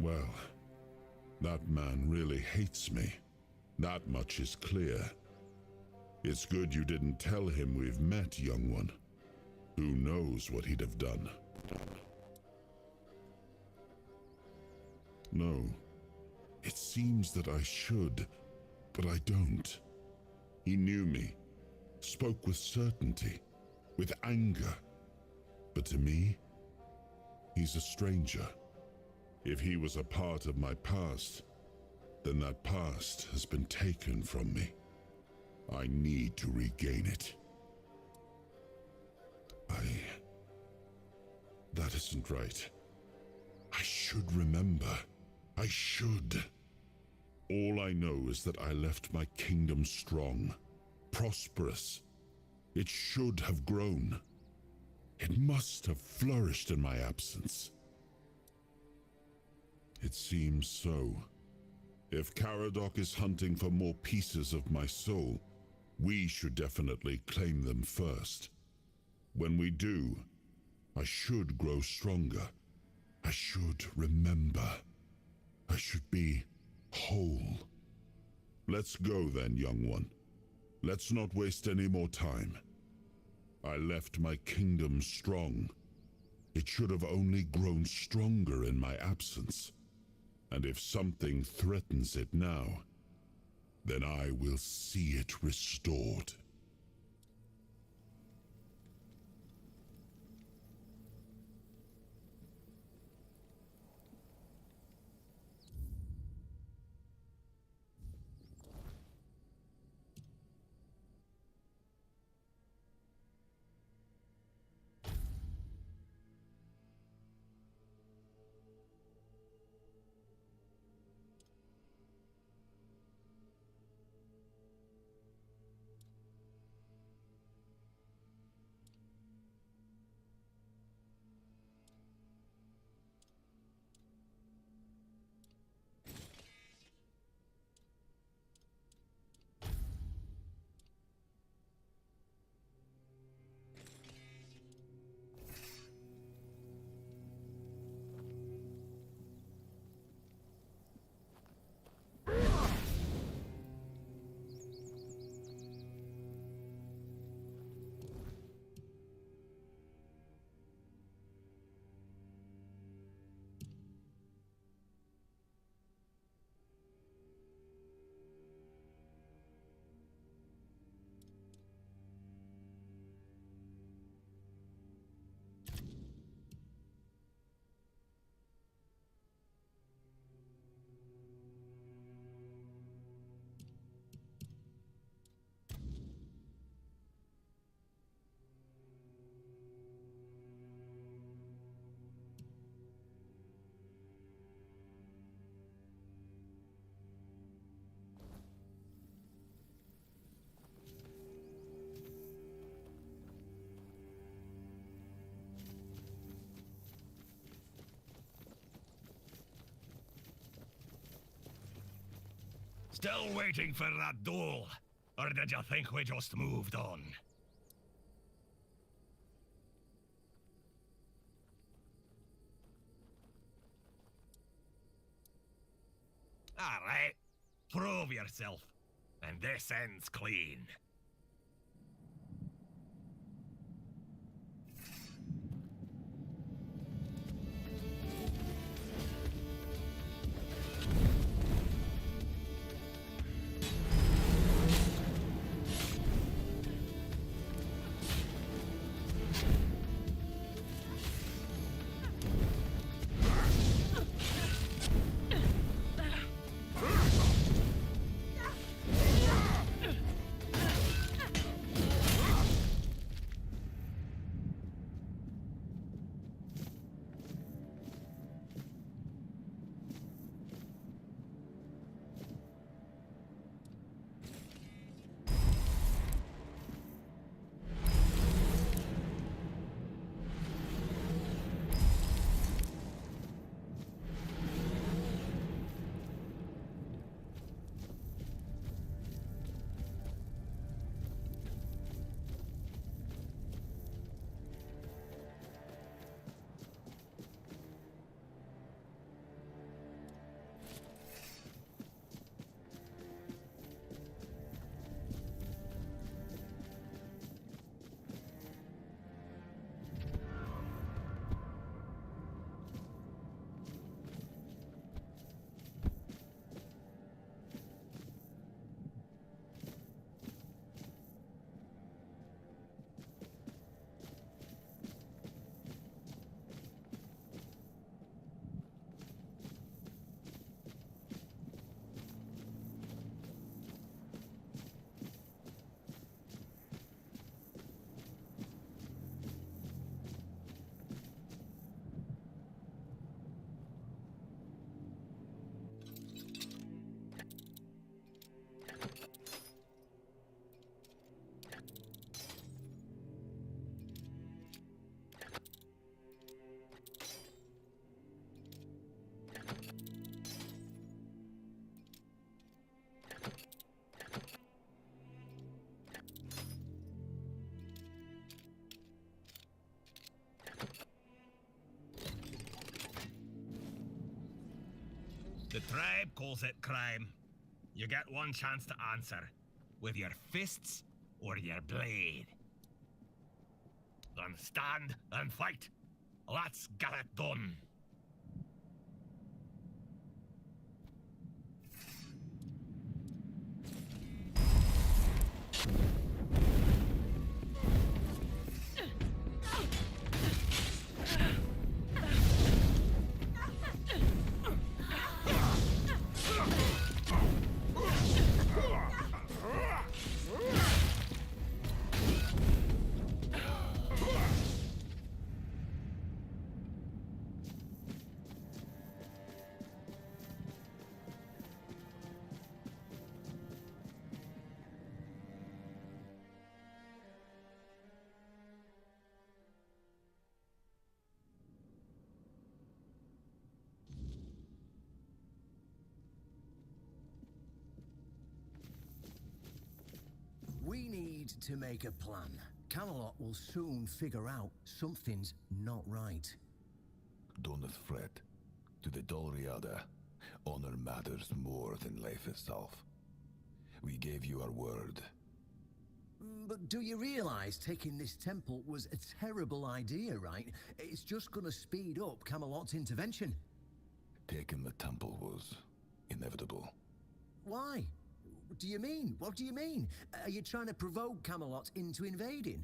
Well, that man really hates me. That much is clear. It's good you didn't tell him we've met, young one. Who knows what he'd have done? No. It seems that I should, but I don't. He knew me, spoke with certainty, with anger. But to me, he's a stranger. If he was a part of my past, then that past has been taken from me. I need to regain it. That isn't right. I should remember. I should. All I know is that I left my kingdom strong, prosperous. It should have grown. It must have flourished in my absence. It seems so. If Caradoc is hunting for more pieces of my soul, we should definitely claim them first. When we do, I should grow stronger. I should remember. I should be whole. Let's go then, young one. Let's not waste any more time. I left my kingdom strong. It should have only grown stronger in my absence. And if something threatens it now, then I will see it restored. Still waiting for that duel? Or did you think we just moved on? Alright, prove yourself, and this ends clean. The tribe calls it crime. You get one chance to answer. With your fists or your blade. Then stand and fight. Let's get it done. We need to make a plan. Camelot will soon figure out something's not right. Don't fret. To the Dolriada, honor matters more than life itself. We gave you our word. But do you realize taking this temple was a terrible idea, right? It's just gonna speed up Camelot's intervention. Taking the temple was inevitable. Why? What do you mean? What do you mean? Are you trying to provoke Camelot into invading?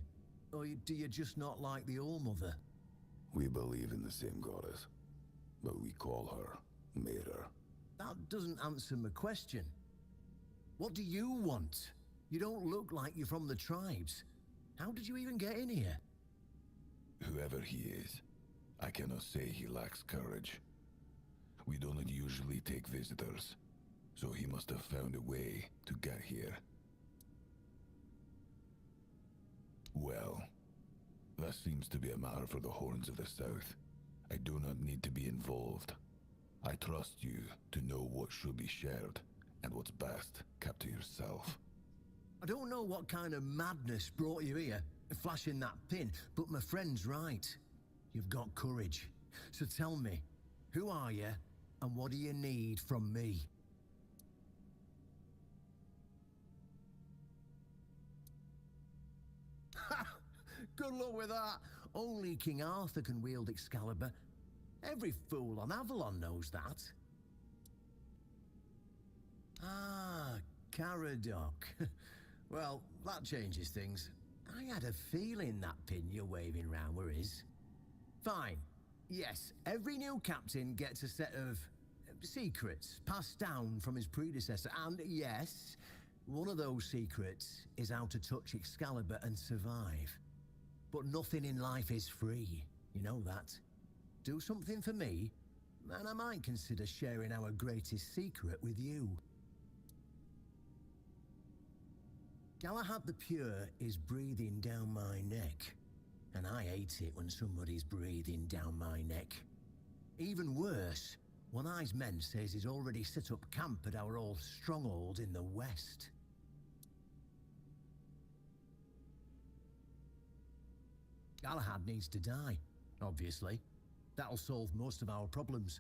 Or do you just not like the All-Mother? We believe in the same goddess, but we call her Mera. That doesn't answer my question. What do you want? You don't look like you're from the tribes. How did you even get in here? Whoever he is, I cannot say he lacks courage. We don't usually take visitors, so he must have found a way to get here. Well, that seems to be a matter for the Horns of the South. I do not need to be involved. I trust you to know what should be shared, and what's best kept to yourself. I don't know what kind of madness brought you here, flashing that pin, but my friend's right. You've got courage. So tell me, who are you, and what do you need from me? Good luck with that. Only King Arthur can wield Excalibur. Every fool on Avalon knows that. Ah, Caradoc. Well, that changes things. I had a feeling that pin you're waving around were his. Fine. Yes, every new captain gets a set of secrets passed down from his predecessor. And yes, one of those secrets is how to touch Excalibur and survive. But nothing in life is free. You know that. Do something for me, and I might consider sharing our greatest secret with you. Galahad the Pure is breathing down my neck, and I hate it when somebody's breathing down my neck. Even worse, One-Eye's men says he's already set up camp at our old stronghold in the west. Galahad needs to die, obviously. That'll solve most of our problems.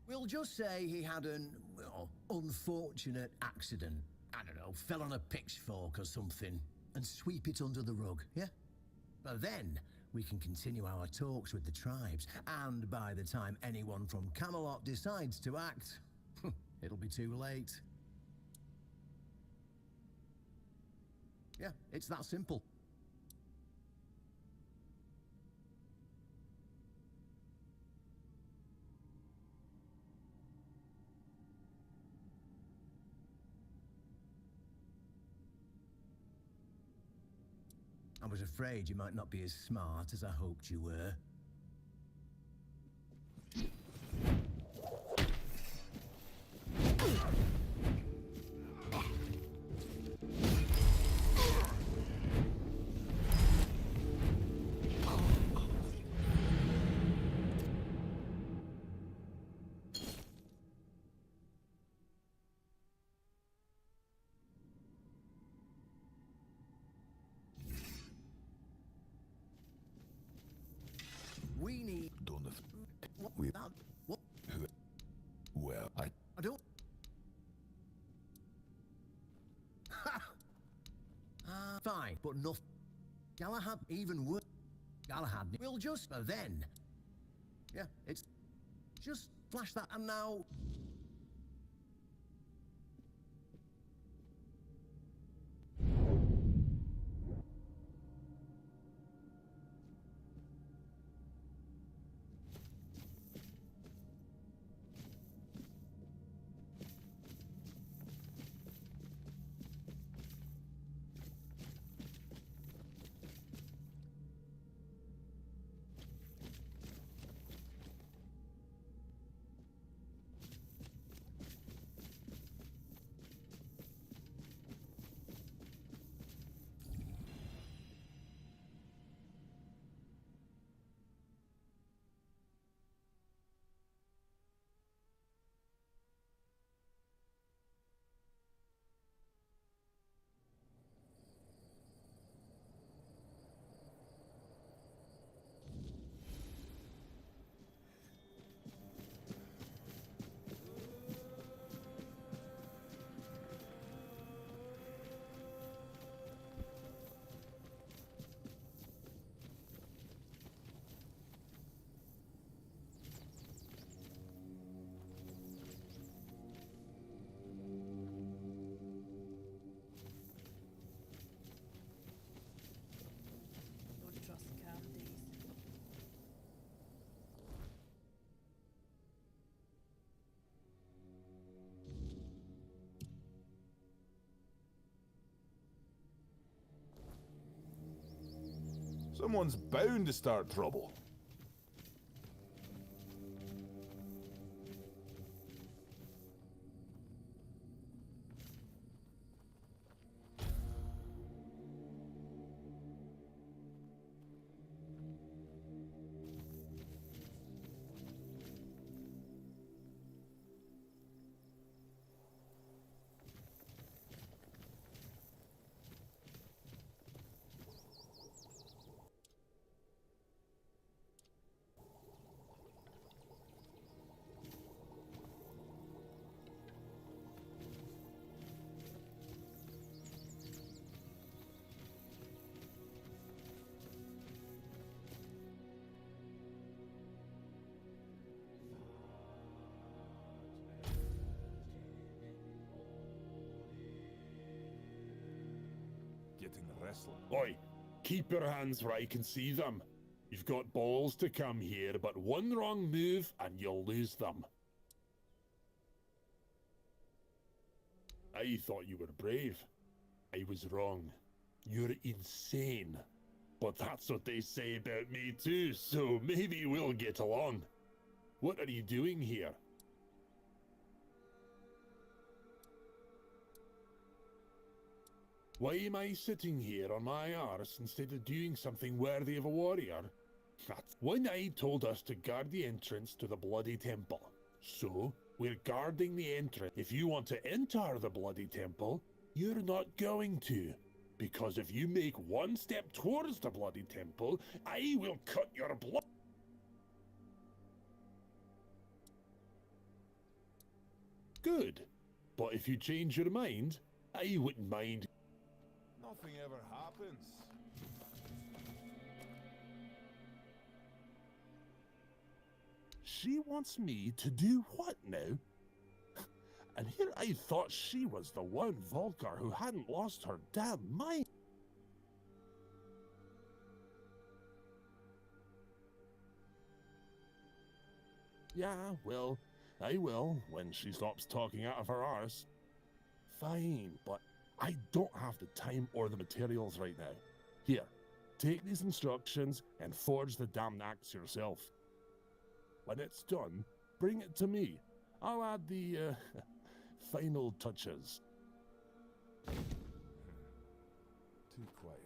We'll just say he had an, well, unfortunate accident. I don't know, fell on a pitchfork or something, and sweep it under the rug, yeah? But then, we can continue our talks with the tribes, and by the time anyone from Camelot decides to act, it'll be too late. Yeah, it's that simple. I was afraid you might not be as smart as I hoped you were. We need... Don't What? we... What? Well, enough. Galahad even worse. Galahad will just then. Yeah, it's just flash that and now. Don't trust candies. Someone's bound to start trouble. Getting restless. Oi, keep your hands where I can see them. You've got balls to come here, but one wrong move and you'll lose them. I thought you were brave. I was wrong. You're insane. But that's what they say about me too, so maybe we'll get along. What are you doing here? Why am I sitting here on my arse instead of doing something worthy of a warrior? One Eye told us to guard the entrance to the Bloody Temple. So, we're guarding the entrance. If you want to enter the Bloody Temple, you're not going to. Because if you make one step towards the Bloody Temple, I will cut your blood. Good. But if you change your mind, I wouldn't mind. Nothing ever happens. She wants me to do what now? And here I thought she was the one Volker who hadn't lost her damn mind. Yeah, well, I will when she stops talking out of her arse. Fine, but I don't have the time or the materials right now. Here, take these instructions and forge the damn axe yourself. When it's done, bring it to me. I'll add the, final touches. Too quiet.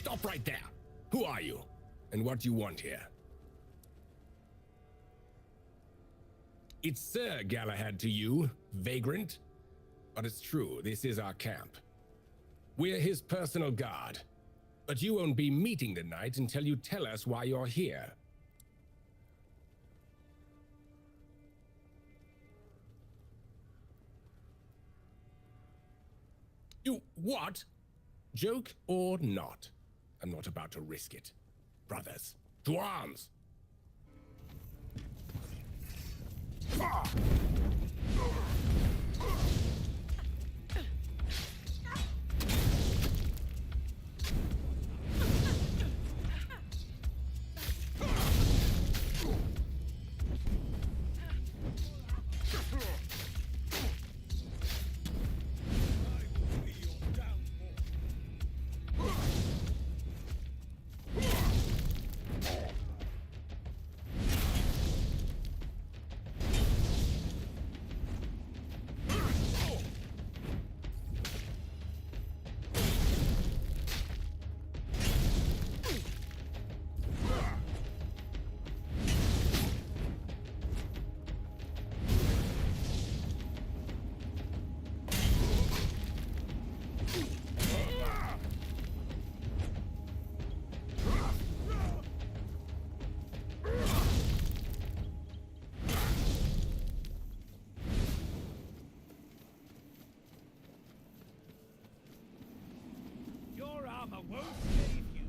Stop right there. Who are you? And what do you want here? It's Sir Galahad to you, vagrant. But it's true, this is our camp. We're his personal guard. But you won't be meeting tonight until you tell us why you're here. You what? Joke or not? I'm not about to risk it. Brothers, to arms! Your armor won't save you.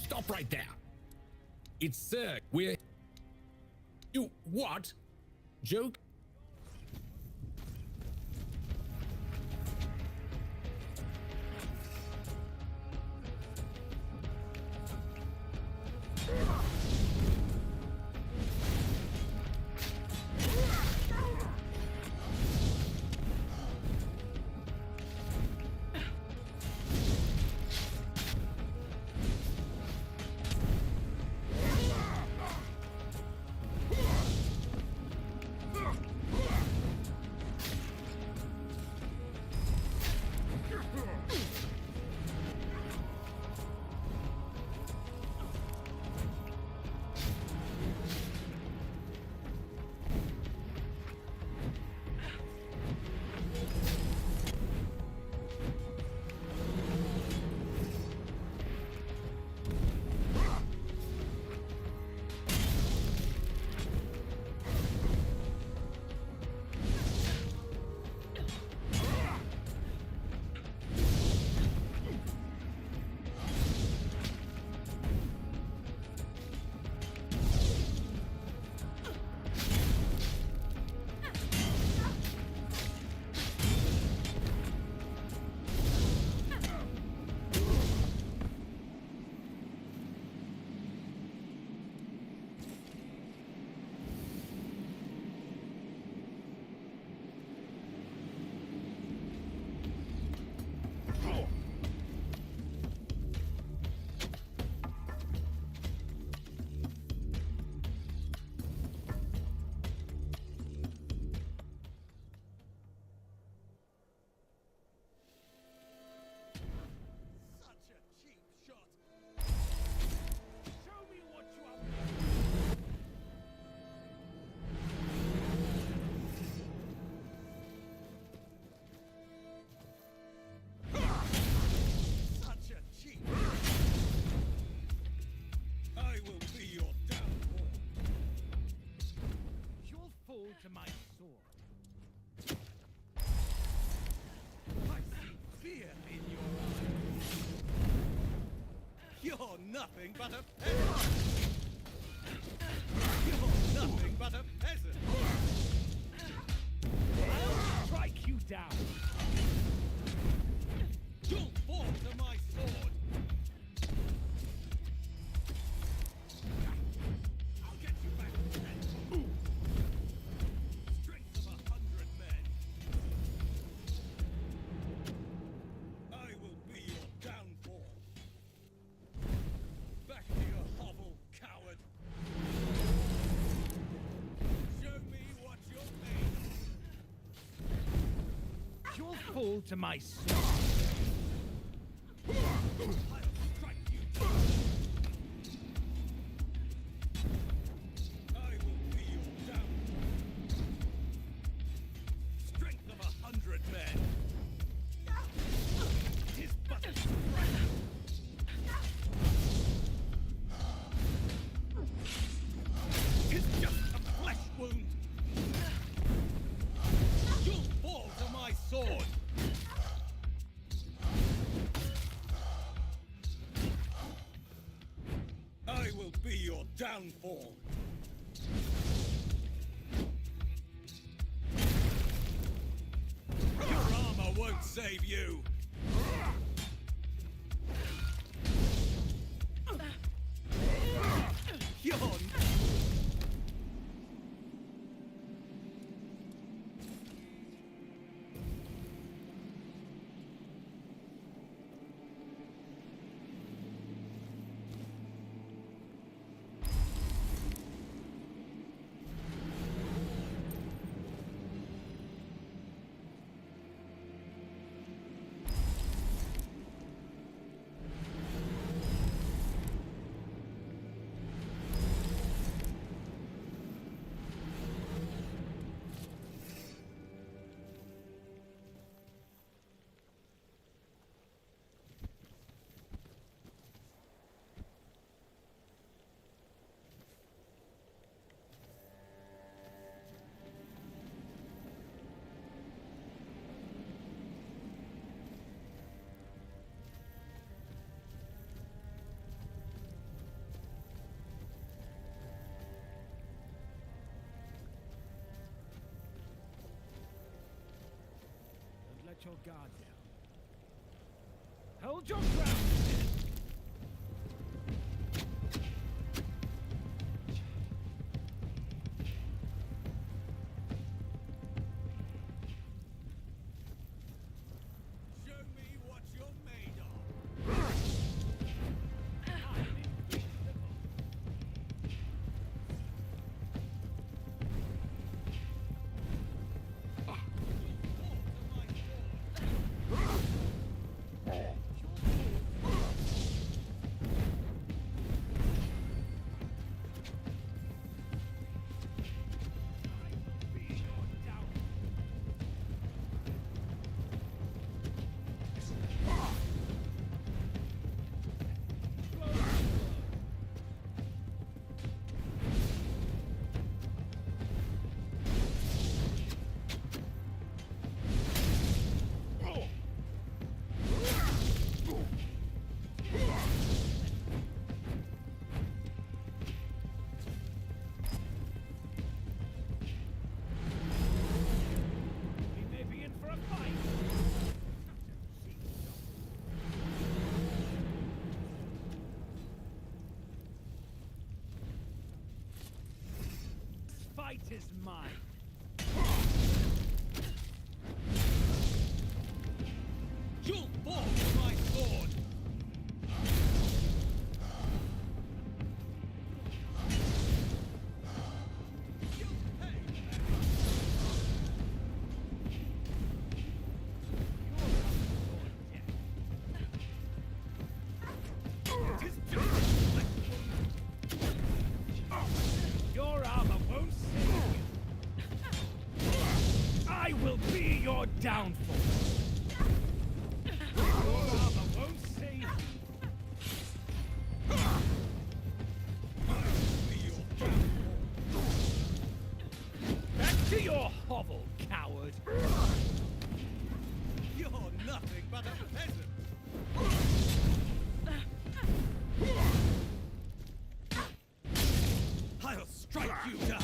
Stop right there. It's Sir. We're... You what? Joke? to my sword. I see fear in your eyes. You're nothing but a peasant. You're nothing but a peasant. I'll strike you down. You'll fall to my sword. I'll get you back again. Strength of 100 men. I will be your downfall. Back to your hovel, coward. Show me what you're made of. You'll fall to my sword. I'll strike you down. I will be your downfall. Strength of 100 men. Tis but a strike. Tis just a flesh wound. You'll fall to my sword. I will be your downfall. Your armor won't save you. You're let your guard down. Hold your ground! Show me what you're made of. Fight is mine. You'll fall to my sword. You'll pay for that. Tis just like your armor won't save you. I will be your downfall. Your armor won't save you. I will be your downfall. Back to your hovel, coward! You're nothing but a peasant! I'll strike you down!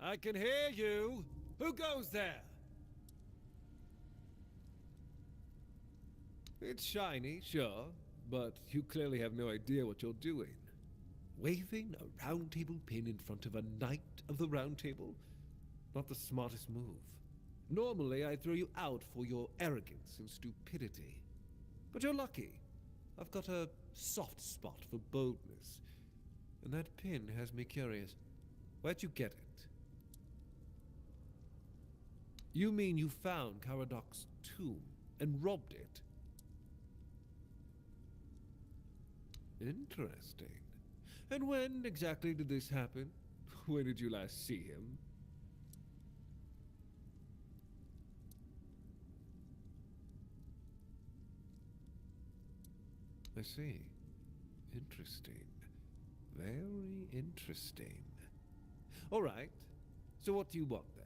I can hear you! Who goes there? It's shiny, sure, but you clearly have no idea what you're doing. Waving a round table pin in front of a knight of the round table? Not the smartest move. Normally, I'd throw you out for your arrogance and stupidity. But you're lucky. I've got a soft spot for boldness. And that pin has me curious. Where'd you get it? You mean you found Caradoc's tomb and robbed it? Interesting. And when exactly did this happen? When did you last see him? I see. Interesting. Very interesting. All right. So what do you want then?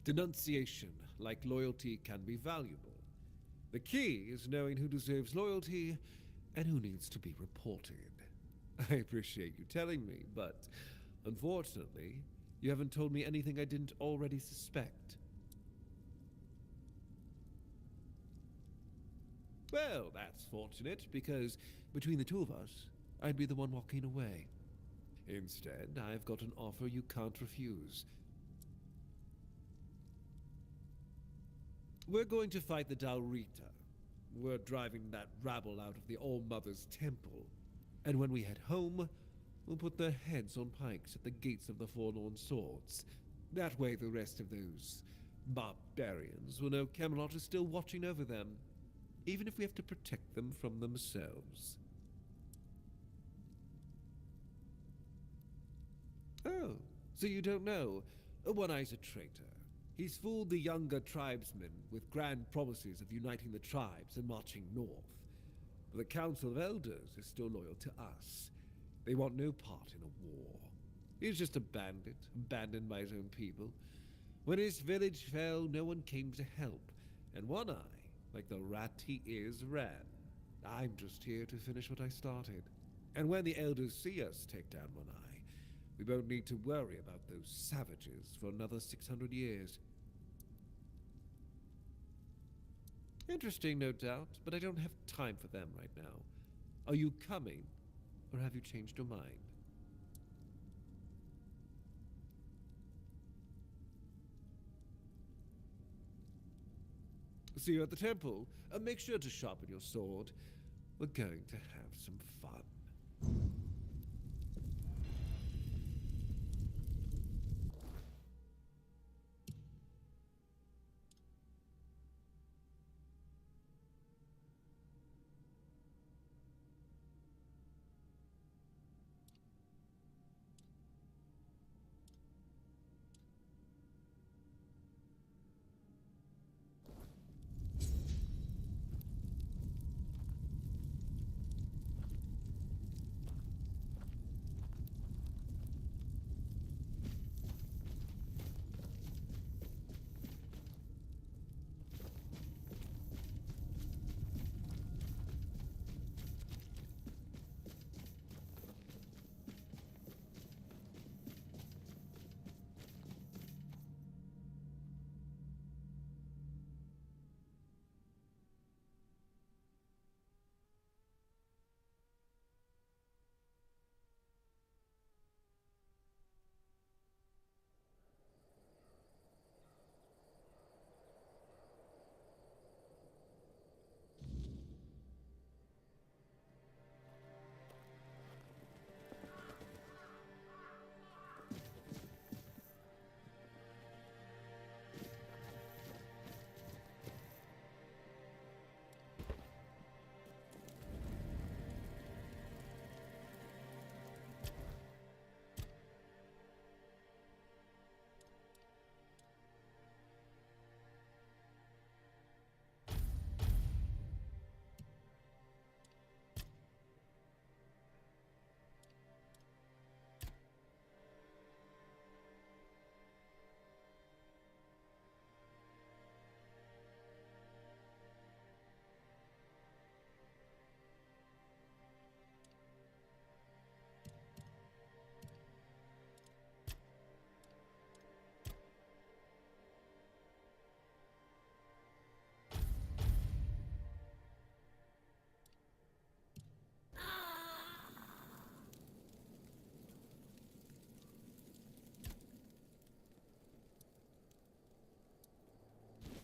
Denunciation, like loyalty, can be valuable. The key is knowing who deserves loyalty and who needs to be reported. I appreciate you telling me, but unfortunately, you haven't told me anything I didn't already suspect. Well, that's fortunate, because between the two of us, I'd be the one walking away. Instead, I've got an offer you can't refuse. We're going to fight the Dalrita. We're driving that rabble out of the All-Mother's temple. And when we head home, we'll put their heads on pikes at the gates of the Forlorn Swords. That way the rest of those barbarians will know Camelot is still watching over them, even if we have to protect them from themselves. Oh, so you don't know? One-Eye's a traitor. He's fooled the younger tribesmen with grand promises of uniting the tribes and marching north. But the Council of Elders is still loyal to us. They want no part in a war. He's just a bandit, abandoned by his own people. When his village fell, no one came to help, and One-Eye, like the rat he is, ran. I'm just here to finish what I started. And when the Elders see us take down One-Eye, we won't need to worry about those savages for another 600 years. Interesting, no doubt, but I don't have time for them right now. Are you coming, or have you changed your mind? See you at the temple. Make sure to sharpen your sword. We're going to have some fun.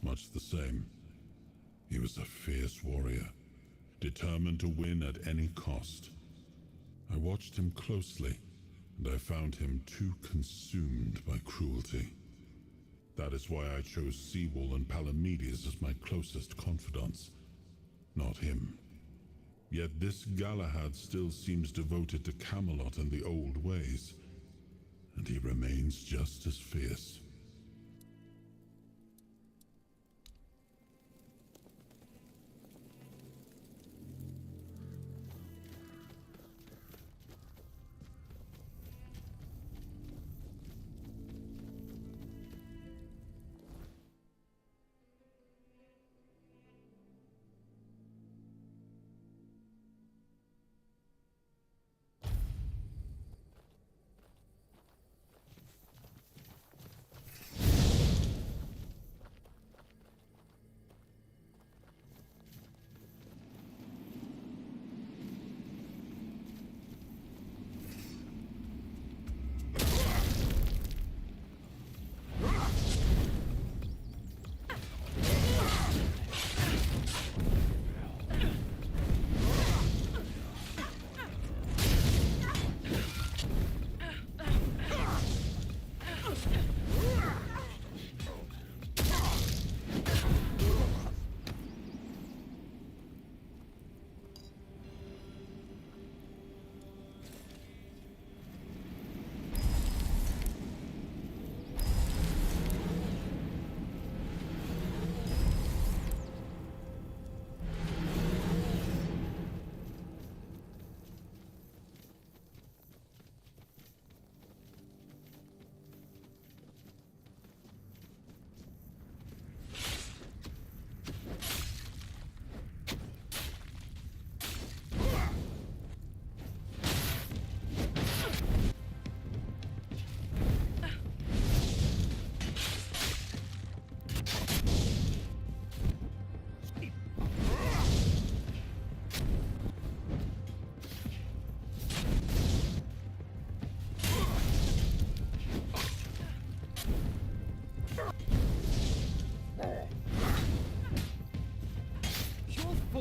Much the same. He was a fierce warrior, determined to win at any cost. I watched him closely, and I found him too consumed by cruelty. That is why I chose Seawall and Palamedes as my closest confidants, not him. Yet this Galahad still seems devoted to Camelot and the old ways, and he remains just as fierce.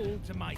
full to my...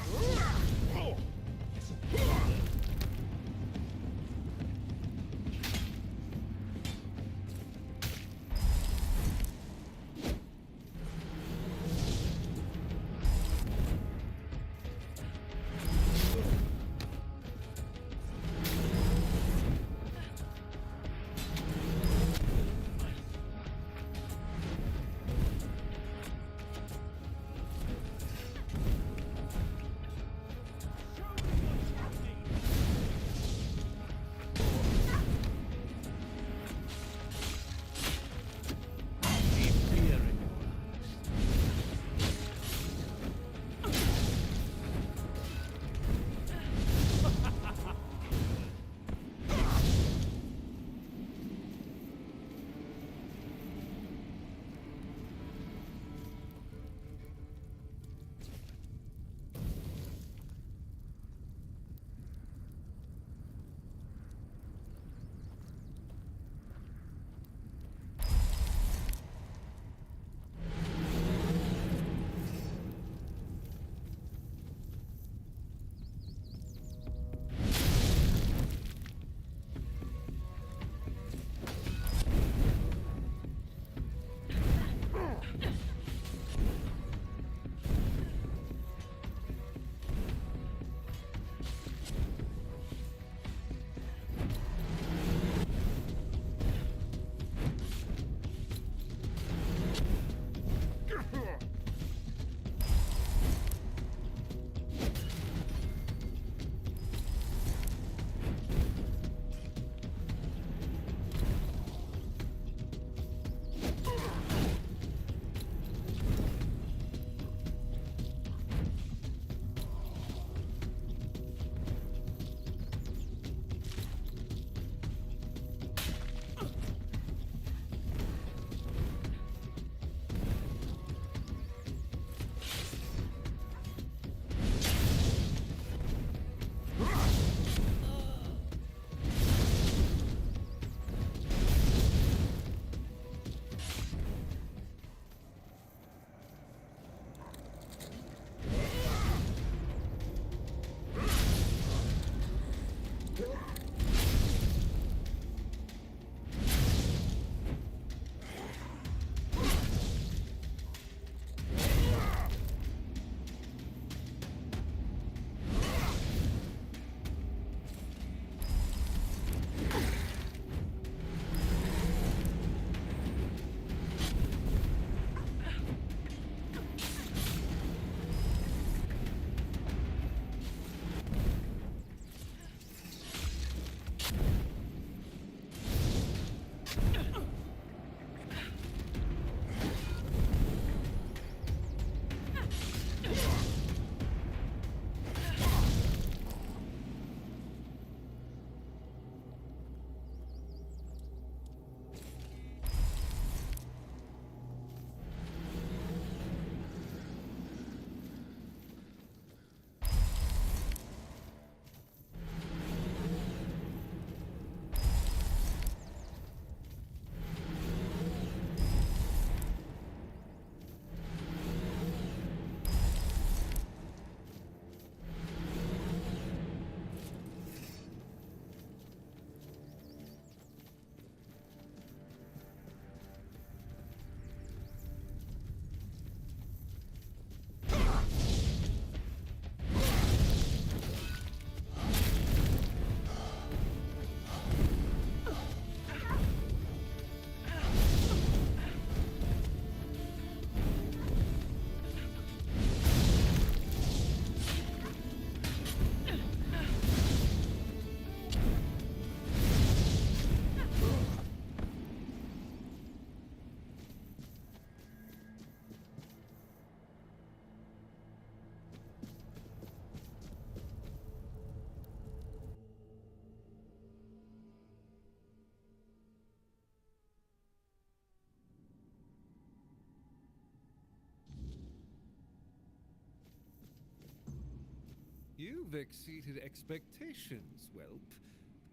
You've exceeded expectations, whelp.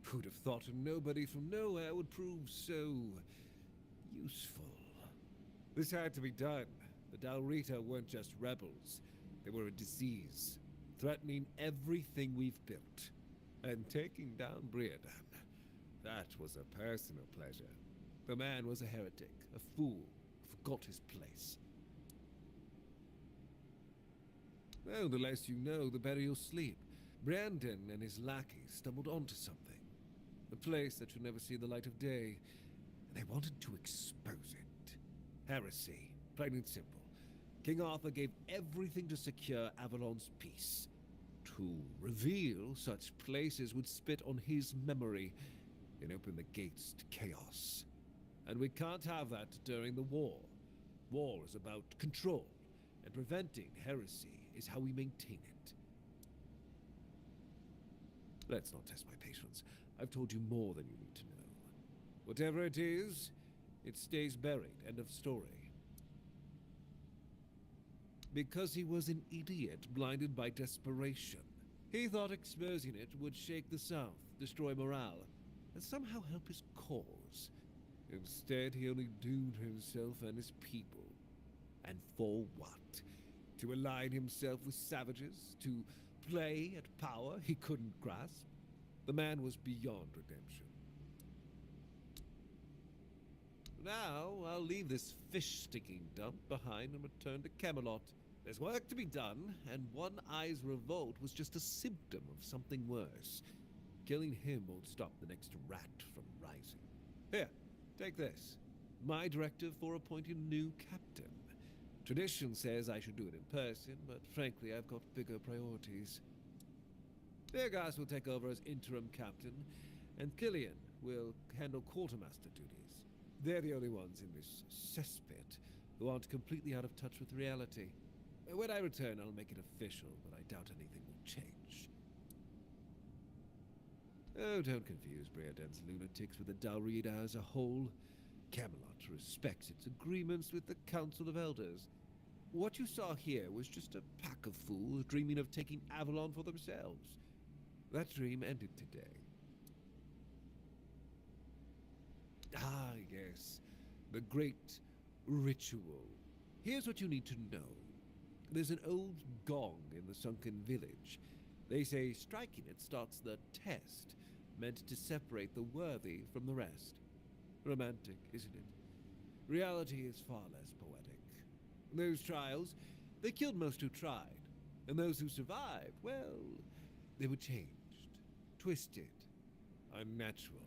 Who'd have thought a nobody from nowhere would prove so useful? This had to be done. The Dalrita weren't just rebels. They were a disease, threatening everything we've built. And taking down Breredan, that was a personal pleasure. The man was a heretic, a fool, who forgot his place. Well, the less you know, the better you'll sleep. Brandon and his lackeys stumbled onto something. A place that should never see the light of day. And they wanted to expose it. Heresy, plain and simple. King Arthur gave everything to secure Avalon's peace. To reveal such places would spit on his memory and open the gates to chaos. And we can't have that during the war. War is about control, and preventing heresy is how we maintain it. Let's not test my patience. I've told you more than you need to know. Whatever it is, it stays buried. End of story. Because he was an idiot blinded by desperation. He thought exposing it would shake the South, destroy morale, and somehow help his cause. Instead, he only doomed himself and his people. And for what? To align himself with savages? To play at power he couldn't grasp? The man was beyond redemption. Now, I'll leave this fish-sticking dump behind and return to Camelot. There's work to be done, and One Eye's revolt was just a symptom of something worse. Killing him won't stop the next rat from rising. Here, take this. My directive for appointing a new captain. Tradition says I should do it in person, but frankly, I've got bigger priorities. Beargas will take over as interim captain, and Killian will handle quartermaster duties. They're the only ones in this cesspit who aren't completely out of touch with reality. When I return, I'll make it official, but I doubt anything will change. Oh, don't confuse Breredan's lunatics with the Dalrida as a whole. Camelot respects its agreements with the Council of Elders. What you saw here was just a pack of fools dreaming of taking Avalon for themselves. That dream ended today. Ah, yes. The great ritual. Here's what you need to know. There's an old gong in the sunken village. They say striking it starts the test, meant to separate the worthy from the rest. Romantic, isn't it? Reality is far less poetic. Those trials, they killed most who tried. And those who survived, well, they were changed, twisted, unnatural.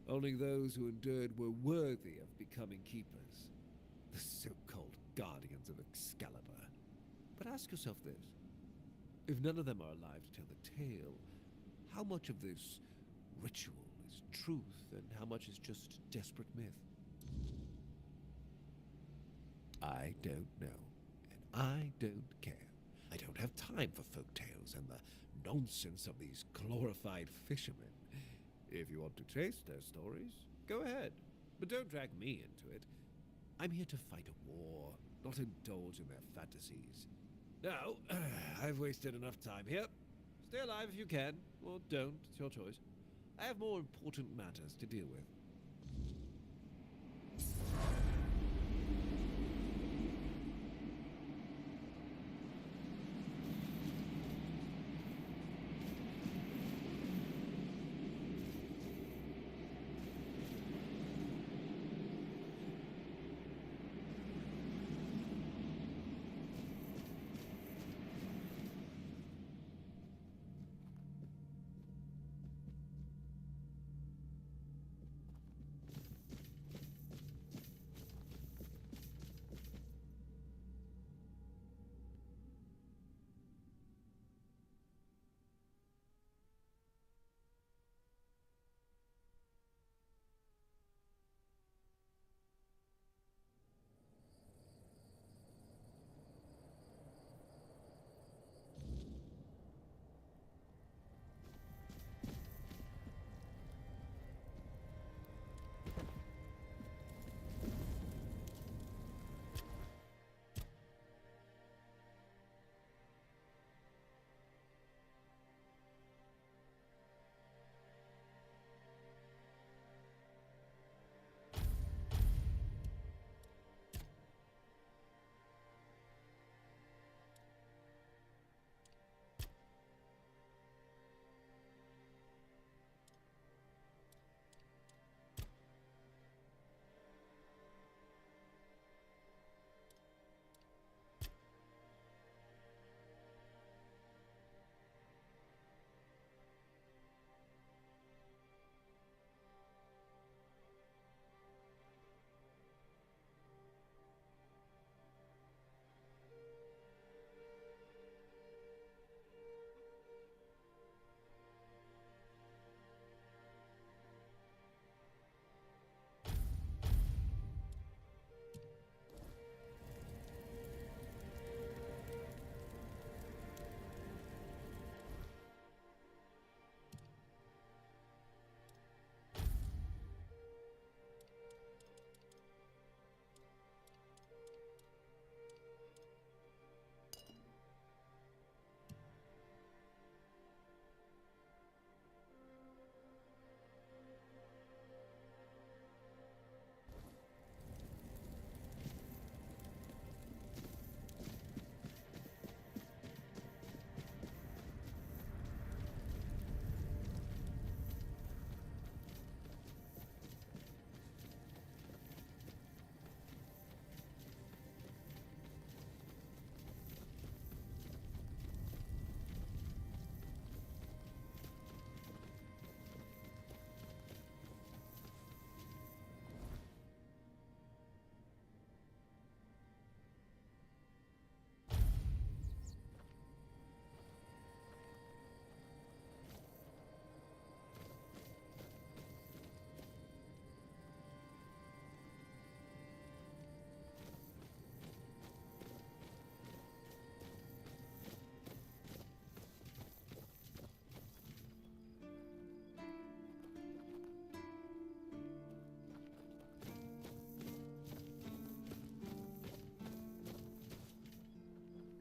Only those who endured were worthy of becoming keepers. The so-called guardians of Excalibur. But ask yourself this. If none of them are alive to tell the tale, how much of this ritual is truth and how much is just desperate myth? I don't know, and I don't care. I don't have time for folk tales and the nonsense of these glorified fishermen. If you want to trace their stories, go ahead, but don't drag me into it. I'm here to fight a war, not indulge in their fantasies. Now, I've wasted enough time here. Stay alive if you can, or don't, it's your choice. I have more important matters to deal with.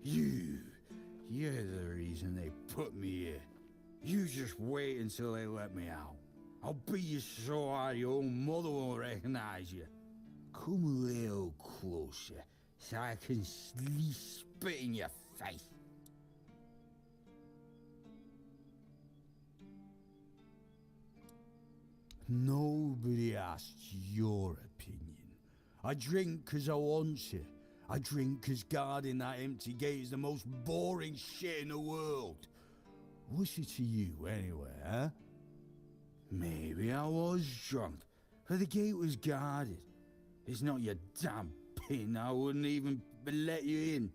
You're the reason they put me here. You just wait until they let me out. I'll beat you so hard your own mother won't recognize you. Come a little closer so I can spit in your face. Nobody asked your opinion. I drink 'cause I want you. I drink 'cause guarding that empty gate is the most boring shit in the world. What's it to you anyway, huh? Maybe I was drunk, but the gate was guarded. It's not your damn pin, I wouldn't even let you in.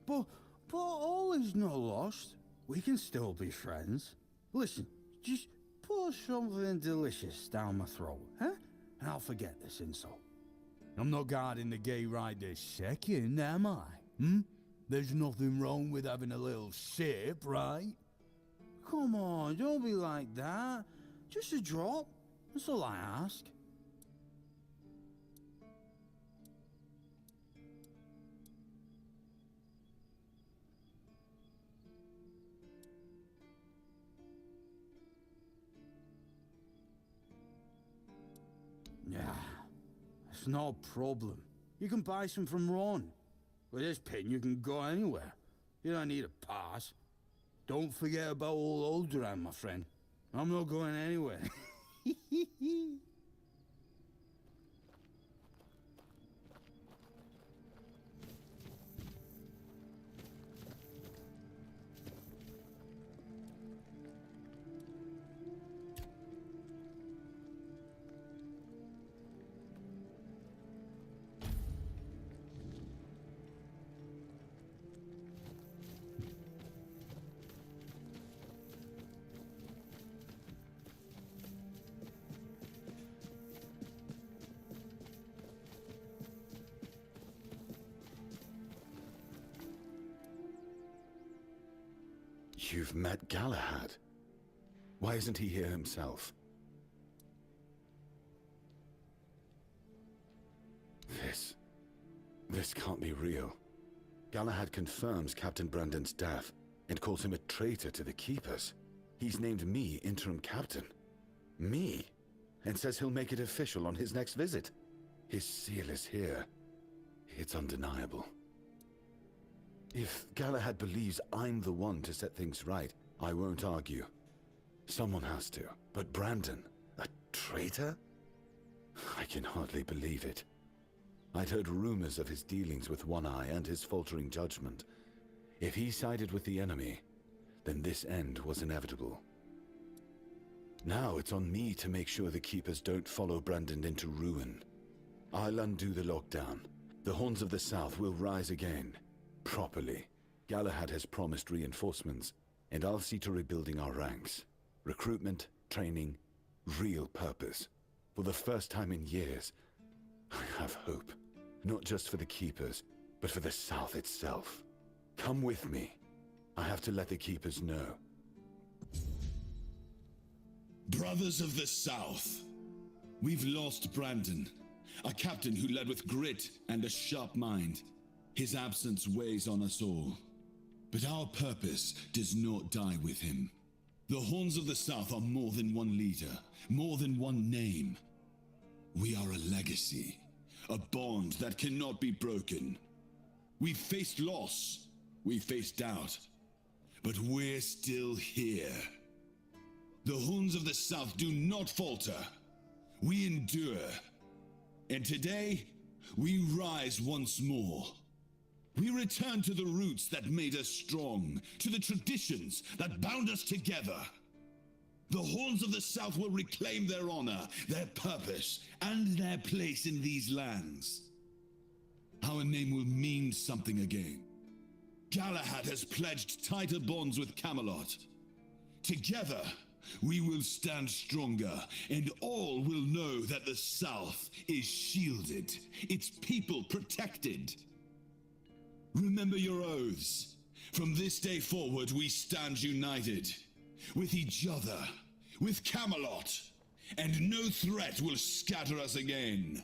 But all is not lost. We can still be friends. Listen, just pour something delicious down my throat, huh? And I'll forget this insult. I'm not guarding the gate right this second, am I? There's nothing wrong with having a little sip, right? Come on, don't be like that. Just a drop. That's all I ask. Yeah, it's not a problem. You can buy some from Ron. With this pin, you can go anywhere. You don't need a pass. Don't forget about old Oldran, my friend. I'm not going anywhere. You've met Galahad. Why isn't he here himself? This can't be real. Galahad confirms Captain Brandon's death and calls him a traitor to the Keepers. He's named me interim captain. Me? And says he'll make it official on his next visit. His seal is here. It's undeniable. If Galahad believes I'm the one to set things right, I won't argue. Someone has to. But Brandon, a traitor? I can hardly believe it. I'd heard rumors of his dealings with One Eye and his faltering judgment. If he sided with the enemy, then this end was inevitable. Now it's on me to make sure the Keepers don't follow Brandon into ruin. I'll undo the lockdown. The Horns of the South will rise again. Properly. Galahad has promised reinforcements, and I'll see to rebuilding our ranks. Recruitment, training, real purpose. For the first time in years, I have hope. Not just for the Keepers, but for the South itself. Come with me. I have to let the Keepers know. Brothers of the South, we've lost Brandon, a captain who led with grit and a sharp mind. His absence weighs on us all. But our purpose does not die with him. The Horns of the South are more than one leader, more than one name. We are a legacy, a bond that cannot be broken. We faced loss, we faced doubt, but we're still here. The Horns of the South do not falter. We endure. And today, we rise once more. We return to the roots that made us strong, to the traditions that bound us together. The Horns of the South will reclaim their honor, their purpose, and their place in these lands. Our name will mean something again. Galahad has pledged tighter bonds with Camelot. Together, we will stand stronger, and all will know that the South is shielded, its people protected. Remember your oaths. From this day forward, we stand united. With each other, with Camelot, and no threat will scatter us again.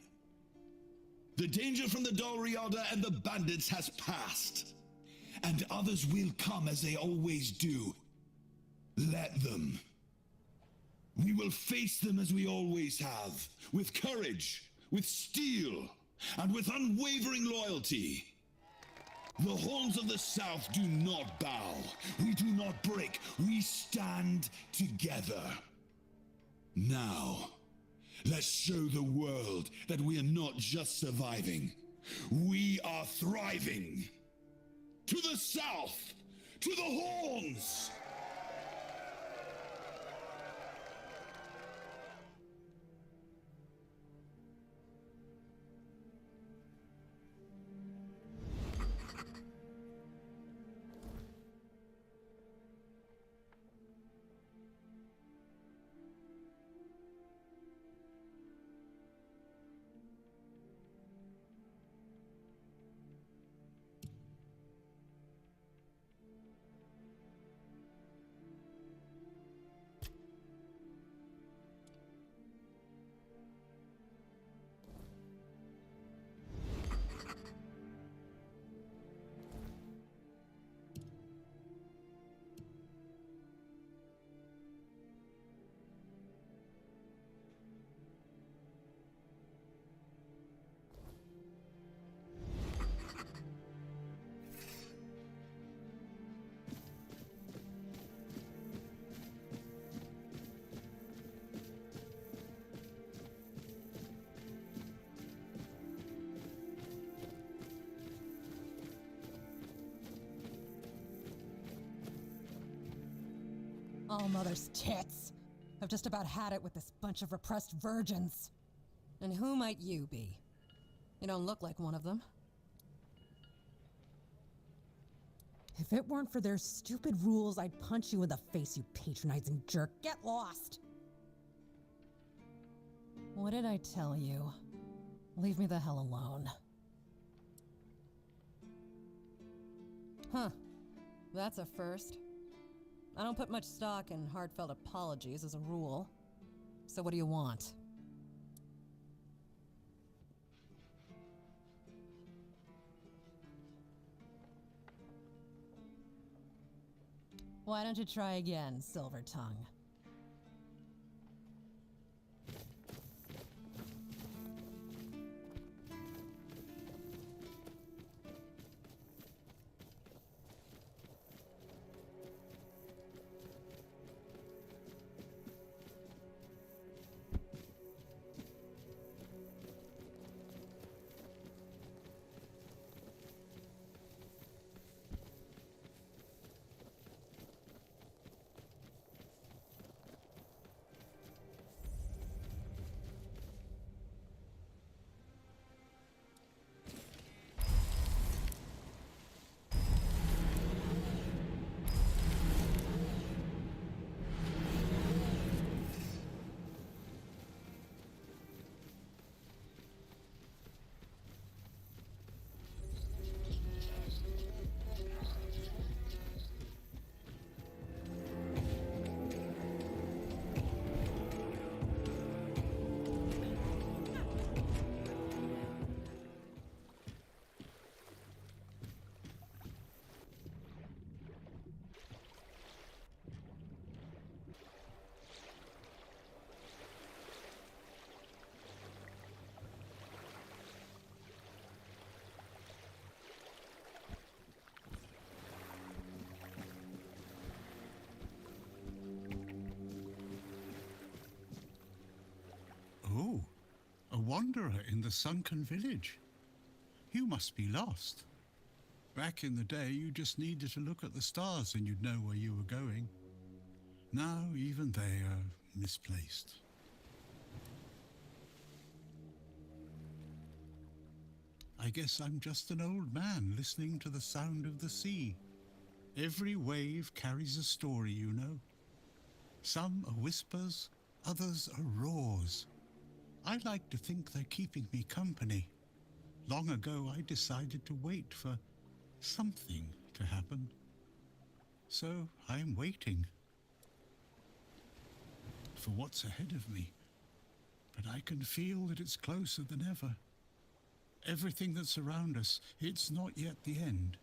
The danger from the Dalriada and the bandits has passed, and others will come as they always do. Let them. We will face them as we always have, with courage, with steel, and with unwavering loyalty. The horns of the South do not bow. We do not break. We stand together. Now, let's show the world that we are not just surviving. We are thriving. To the South! To the horns! Oh, mother's tits. I've just about had it with this bunch of repressed virgins. And who might you be? You don't look like one of them. If it weren't for their stupid rules, I'd punch you in the face, you patronizing jerk. Get lost! What did I tell you? Leave me the hell alone. Huh. That's a first. I don't put much stock in heartfelt apologies as a rule. So what do you want? Why don't you try again, Silver Tongue? Oh, a wanderer in the sunken village. You must be lost. Back in the day, you just needed to look at the stars and you'd know where you were going. Now, even they are misplaced. I guess I'm just an old man listening to the sound of the sea. Every wave carries a story, you know. Some are whispers, others are roars. I like to think they're keeping me company. Long ago, I decided to wait for something to happen. So I'm waiting for what's ahead of me. But I can feel that it's closer than ever. Everything that's around us, it's not yet the end.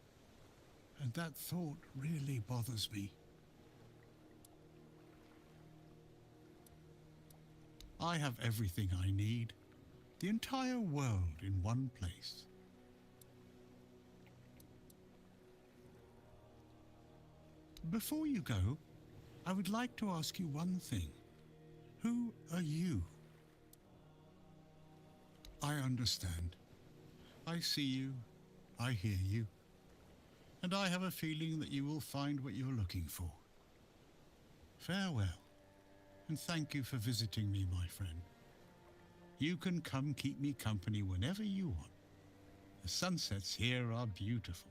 And and that thought really bothers me. I have everything I need, the entire world in one place. Before you go, I would like to ask you one thing. Who are you? I understand. I see you, I hear you, and I have a feeling that you will find what you're looking for. Farewell, and thank you for visiting me, my friend. You can come keep me company whenever you want. The sunsets here are beautiful.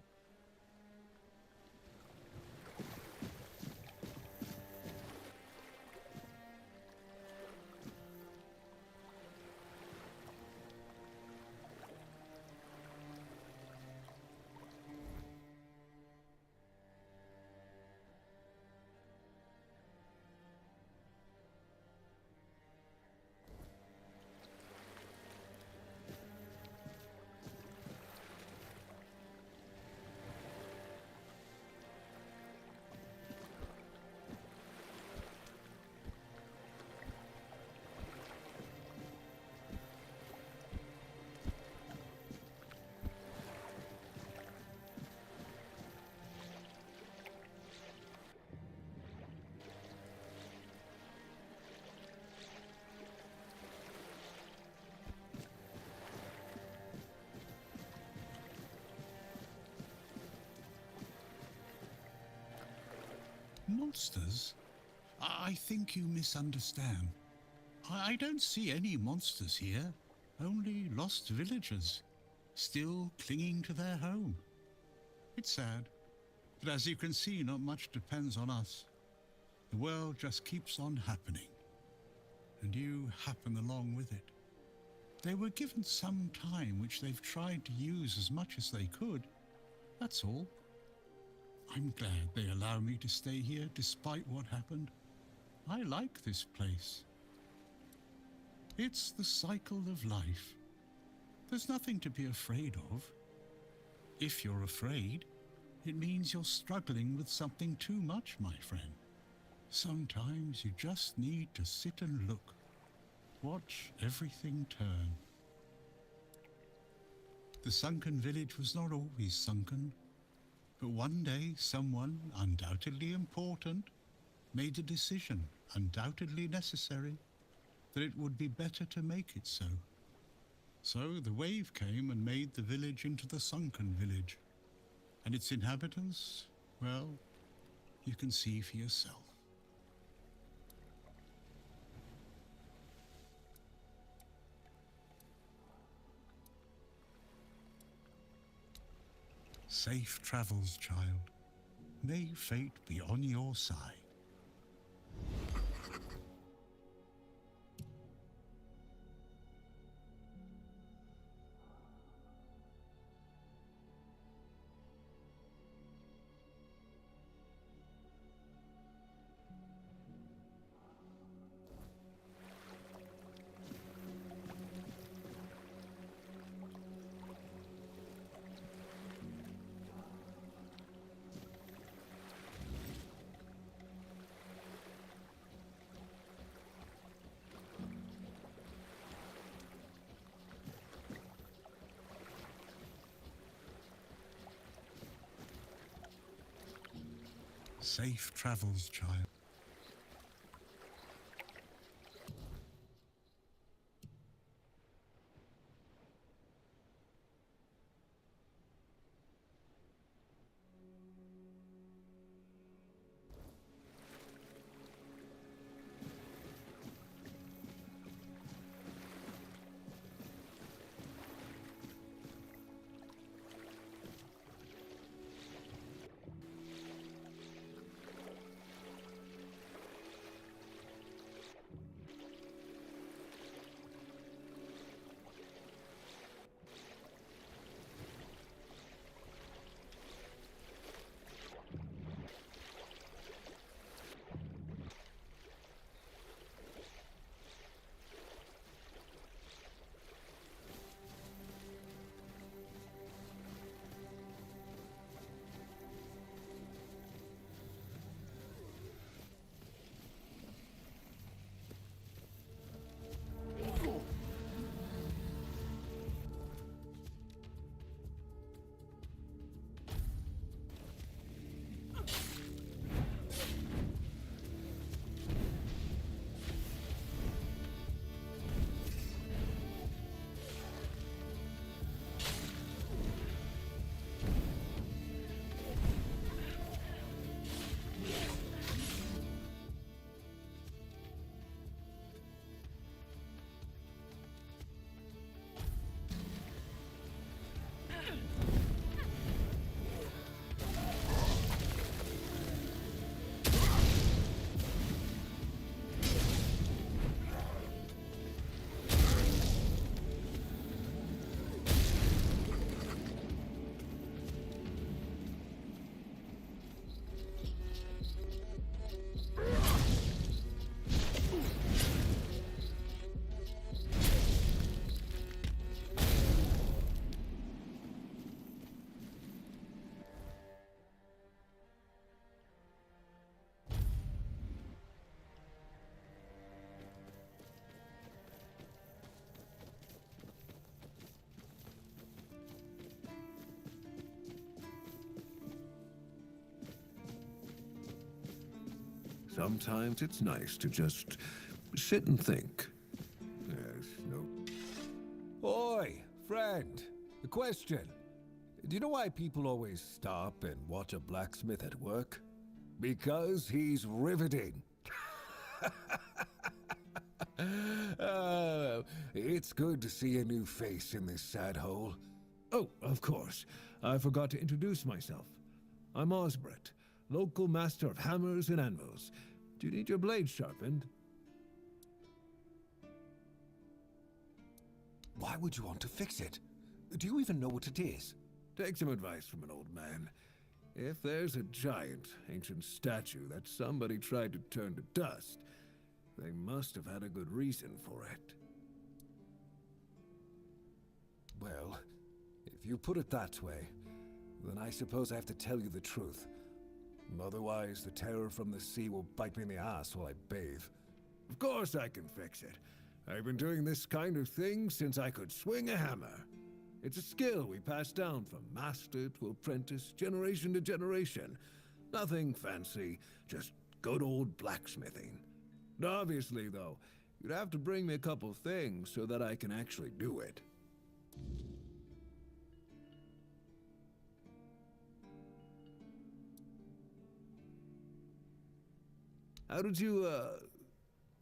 Monsters? I think you misunderstand. I don't see any monsters here, only lost villagers, still clinging to their home. It's sad, but as you can see, not much depends on us. The world just keeps on happening, and you happen along with it. They were given some time which they've tried to use as much as they could, that's all. I'm glad they allow me to stay here despite what happened. I like this place. It's the cycle of life. There's nothing to be afraid of. If you're afraid, it means you're struggling with something too much, my friend. Sometimes you just need to sit and look. Watch everything turn. The sunken village was not always sunken. But one day, someone, undoubtedly important, made a decision, undoubtedly necessary, that it would be better to make it so. So the wave came and made the village into the sunken village. And its inhabitants, well, you can see for yourself. Safe travels, child. May fate be on your side. Safe travels, child. Sometimes it's nice to just sit and think. Yes, no. Oi, friend. A question. Do you know why people always stop and watch a blacksmith at work? Because he's riveting. It's good to see a new face in this sad hole. Oh, of course. I forgot to introduce myself. I'm Osbert, local master of hammers and anvils. Do you need your blade sharpened? Why would you want to fix it? Do you even know what it is? Take some advice from an old man. If there's a giant, ancient statue that somebody tried to turn to dust, they must have had a good reason for it. Well, if you put it that way, then I suppose I have to tell you the truth. Otherwise, the terror from the sea will bite me in the ass while I bathe. Of course I can fix it. I've been doing this kind of thing since I could swing a hammer. It's a skill we pass down from master to apprentice, generation to generation. Nothing fancy, just good old blacksmithing. Obviously, though, you'd have to bring me a couple things so that I can actually do it. How did you,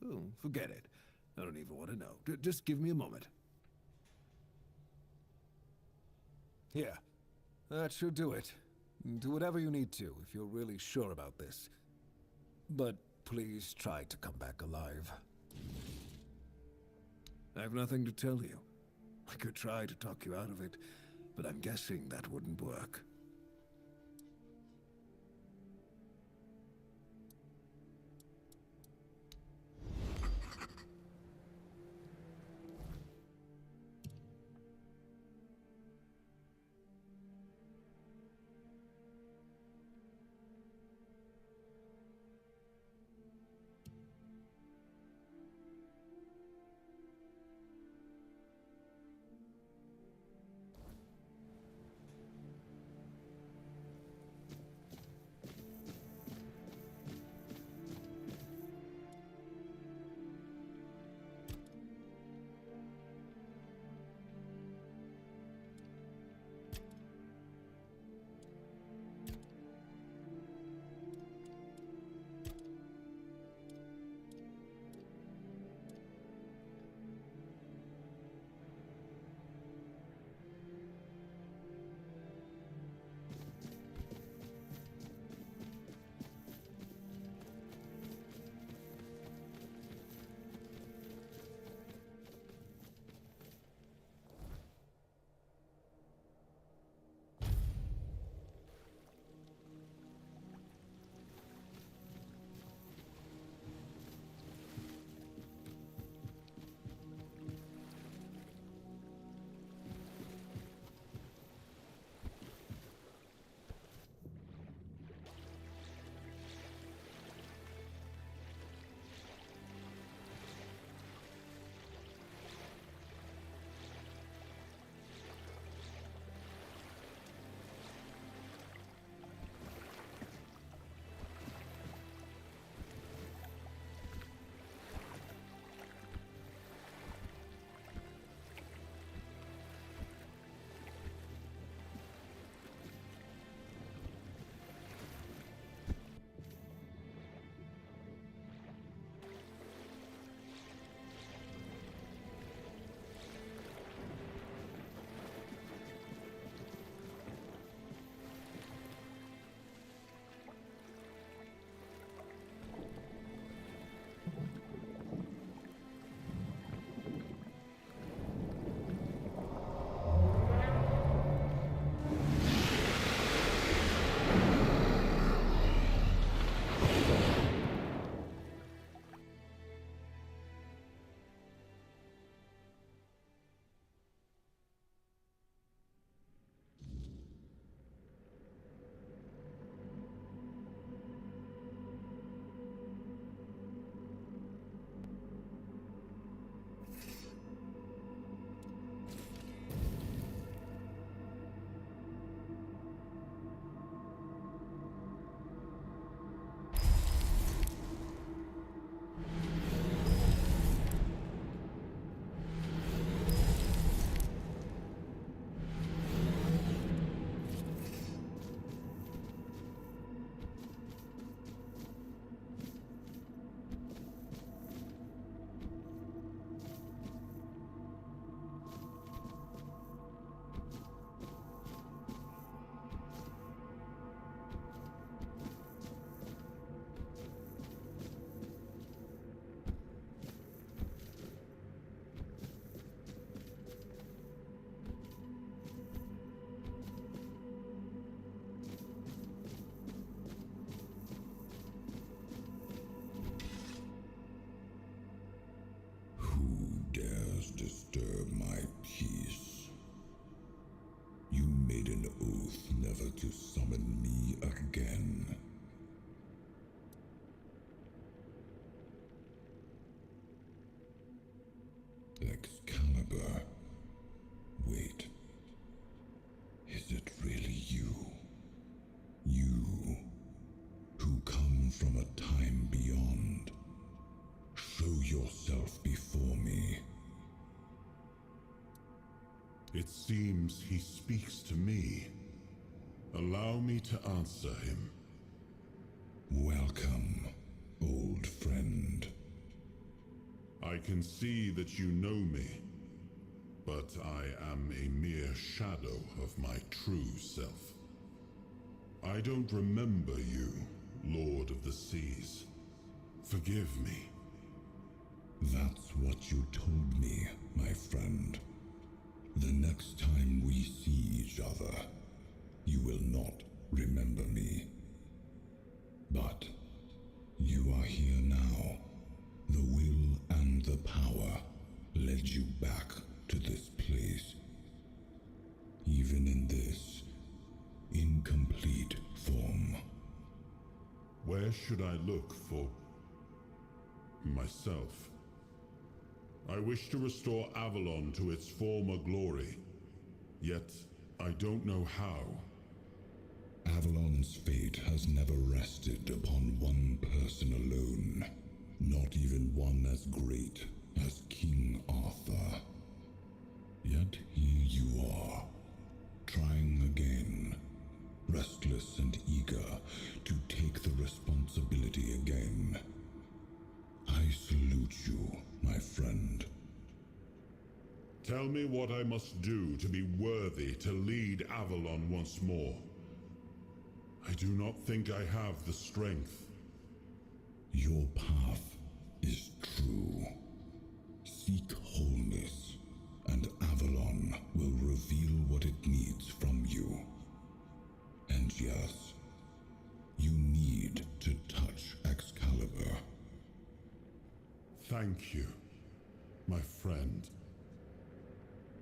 Oh, forget it. I don't even want to know. Just give me a moment. Here. That should do it. Do whatever you need to, if you're really sure about this. But please try to come back alive. I have nothing to tell you. I could try to talk you out of it, but I'm guessing that wouldn't work. to summon me again. Excalibur. Wait. Is it really you? You, who come from a time beyond. Show yourself before me. It seems he speaks to me. Allow me to answer him. Welcome, old friend. I can see that you know me, but I am a mere shadow of my true self. I don't remember you, Lord of the Seas. Forgive me. That's what you told me, my friend. The next time we see each other, you will not remember me. But you are here now. The will and the power led you back to this place. Even in this incomplete form. Where should I look for myself? I wish to restore Avalon to its former glory, yet I don't know how. Avalon's fate has never rested upon one person alone, not even one as great as King Arthur. Yet here you are, trying again, restless and eager to take the responsibility again. I salute you, my friend. Tell me what I must do to be worthy to lead Avalon once more. I do not think I have the strength. Your path is true. Seek wholeness, and Avalon will reveal what it needs from you. And yes, you need to touch Excalibur. Thank you, my friend.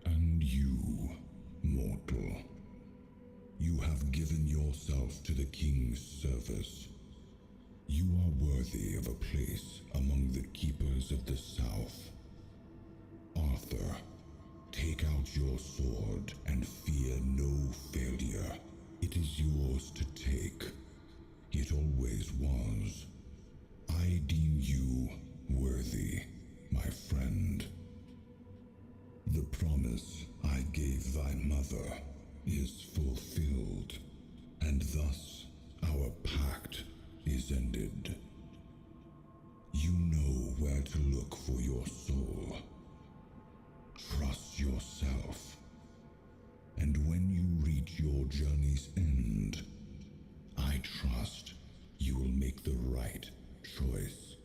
And you, mortal. You have given yourself to the King's service. You are worthy of a place among the keepers of the South. Arthur, take out your sword and fear no failure. It is yours to take. It always was. I deem you worthy, my friend. The promise I gave thy mother is fulfilled, and thus our pact is ended. You know where to look for your soul. Trust yourself. And when you reach your journey's end, I trust you will make the right choice.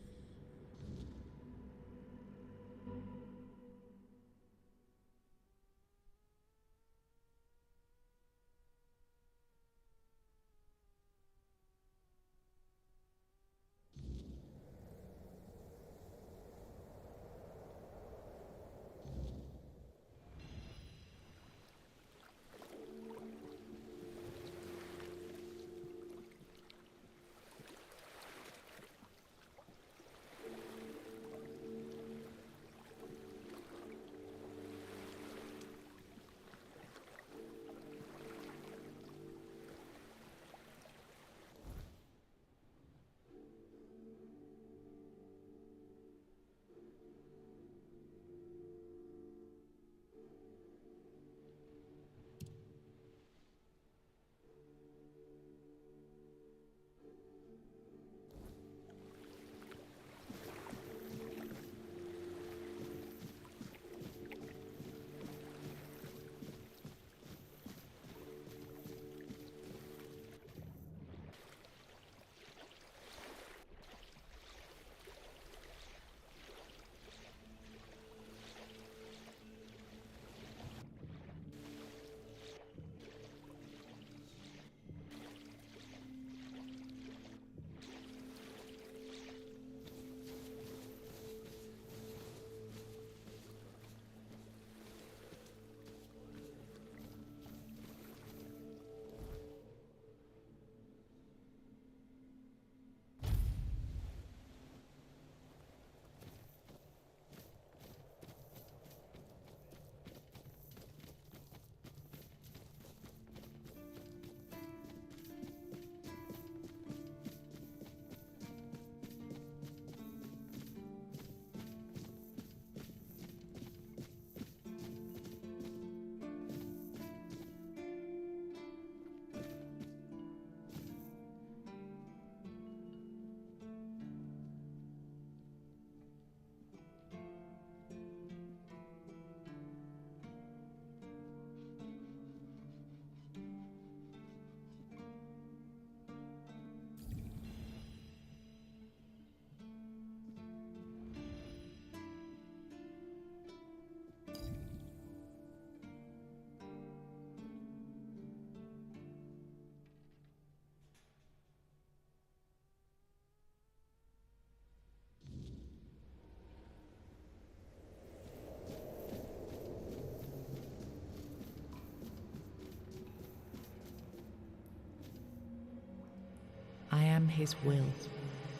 am his will,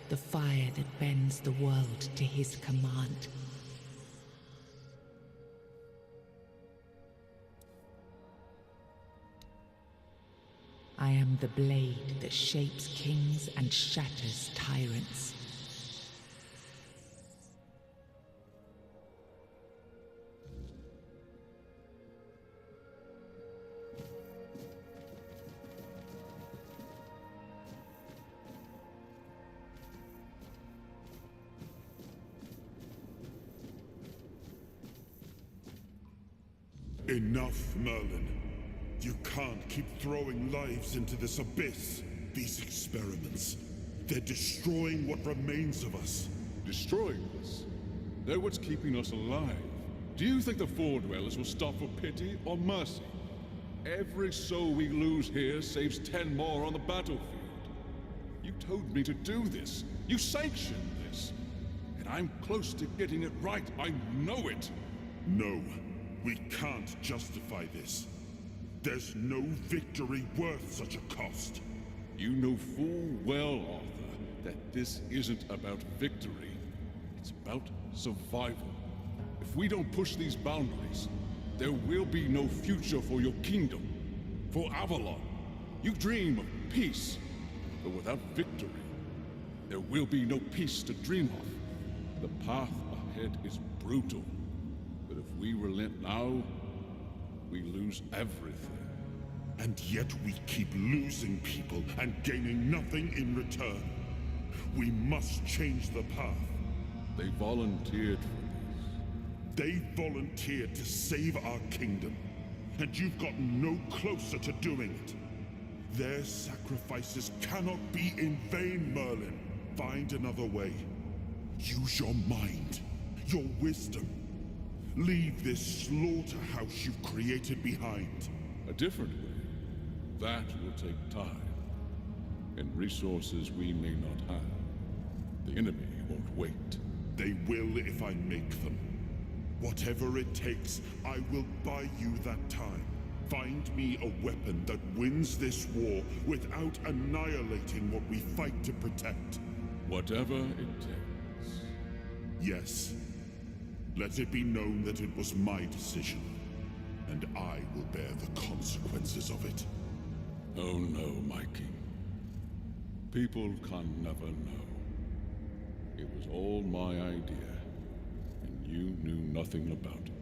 the fire that bends the world to his command. I am the blade that shapes kings and shatters tyrants. Enough, Merlin. You can't keep throwing lives into this abyss. These experiments, they're destroying what remains of us. Destroying us? They're what's keeping us alive. Do you think the Four Dwellers will stop for pity or mercy? Every soul we lose here saves 10 more on the battlefield. You told me to do this. You sanctioned this. And I'm close to getting it right. I know it. No, we can't justify this. There's no victory worth such a cost. You know full well, Arthur, that this isn't about victory. It's about survival. If we don't push these boundaries, there will be no future for your kingdom, for Avalon. You dream of peace, but without victory, there will be no peace to dream of. The path ahead is brutal, but if we relent now, we lose everything. And yet we keep losing people and gaining nothing in return. We must change the path. They volunteered for this. They volunteered to save our kingdom, and you've gotten no closer to doing it. Their sacrifices cannot be in vain, Merlin. Find another way. Use your mind, your wisdom. Leave this slaughterhouse you've created behind. A different way. That will take time, and resources we may not have. The enemy won't wait. They will if I make them. Whatever it takes, I will buy you that time. Find me a weapon that wins this war without annihilating what we fight to protect. Whatever it takes. Yes. Let it be known that it was my decision, and I will bear the consequences of it. Oh no, my king. People can never know. It was all my idea, and you knew nothing about it.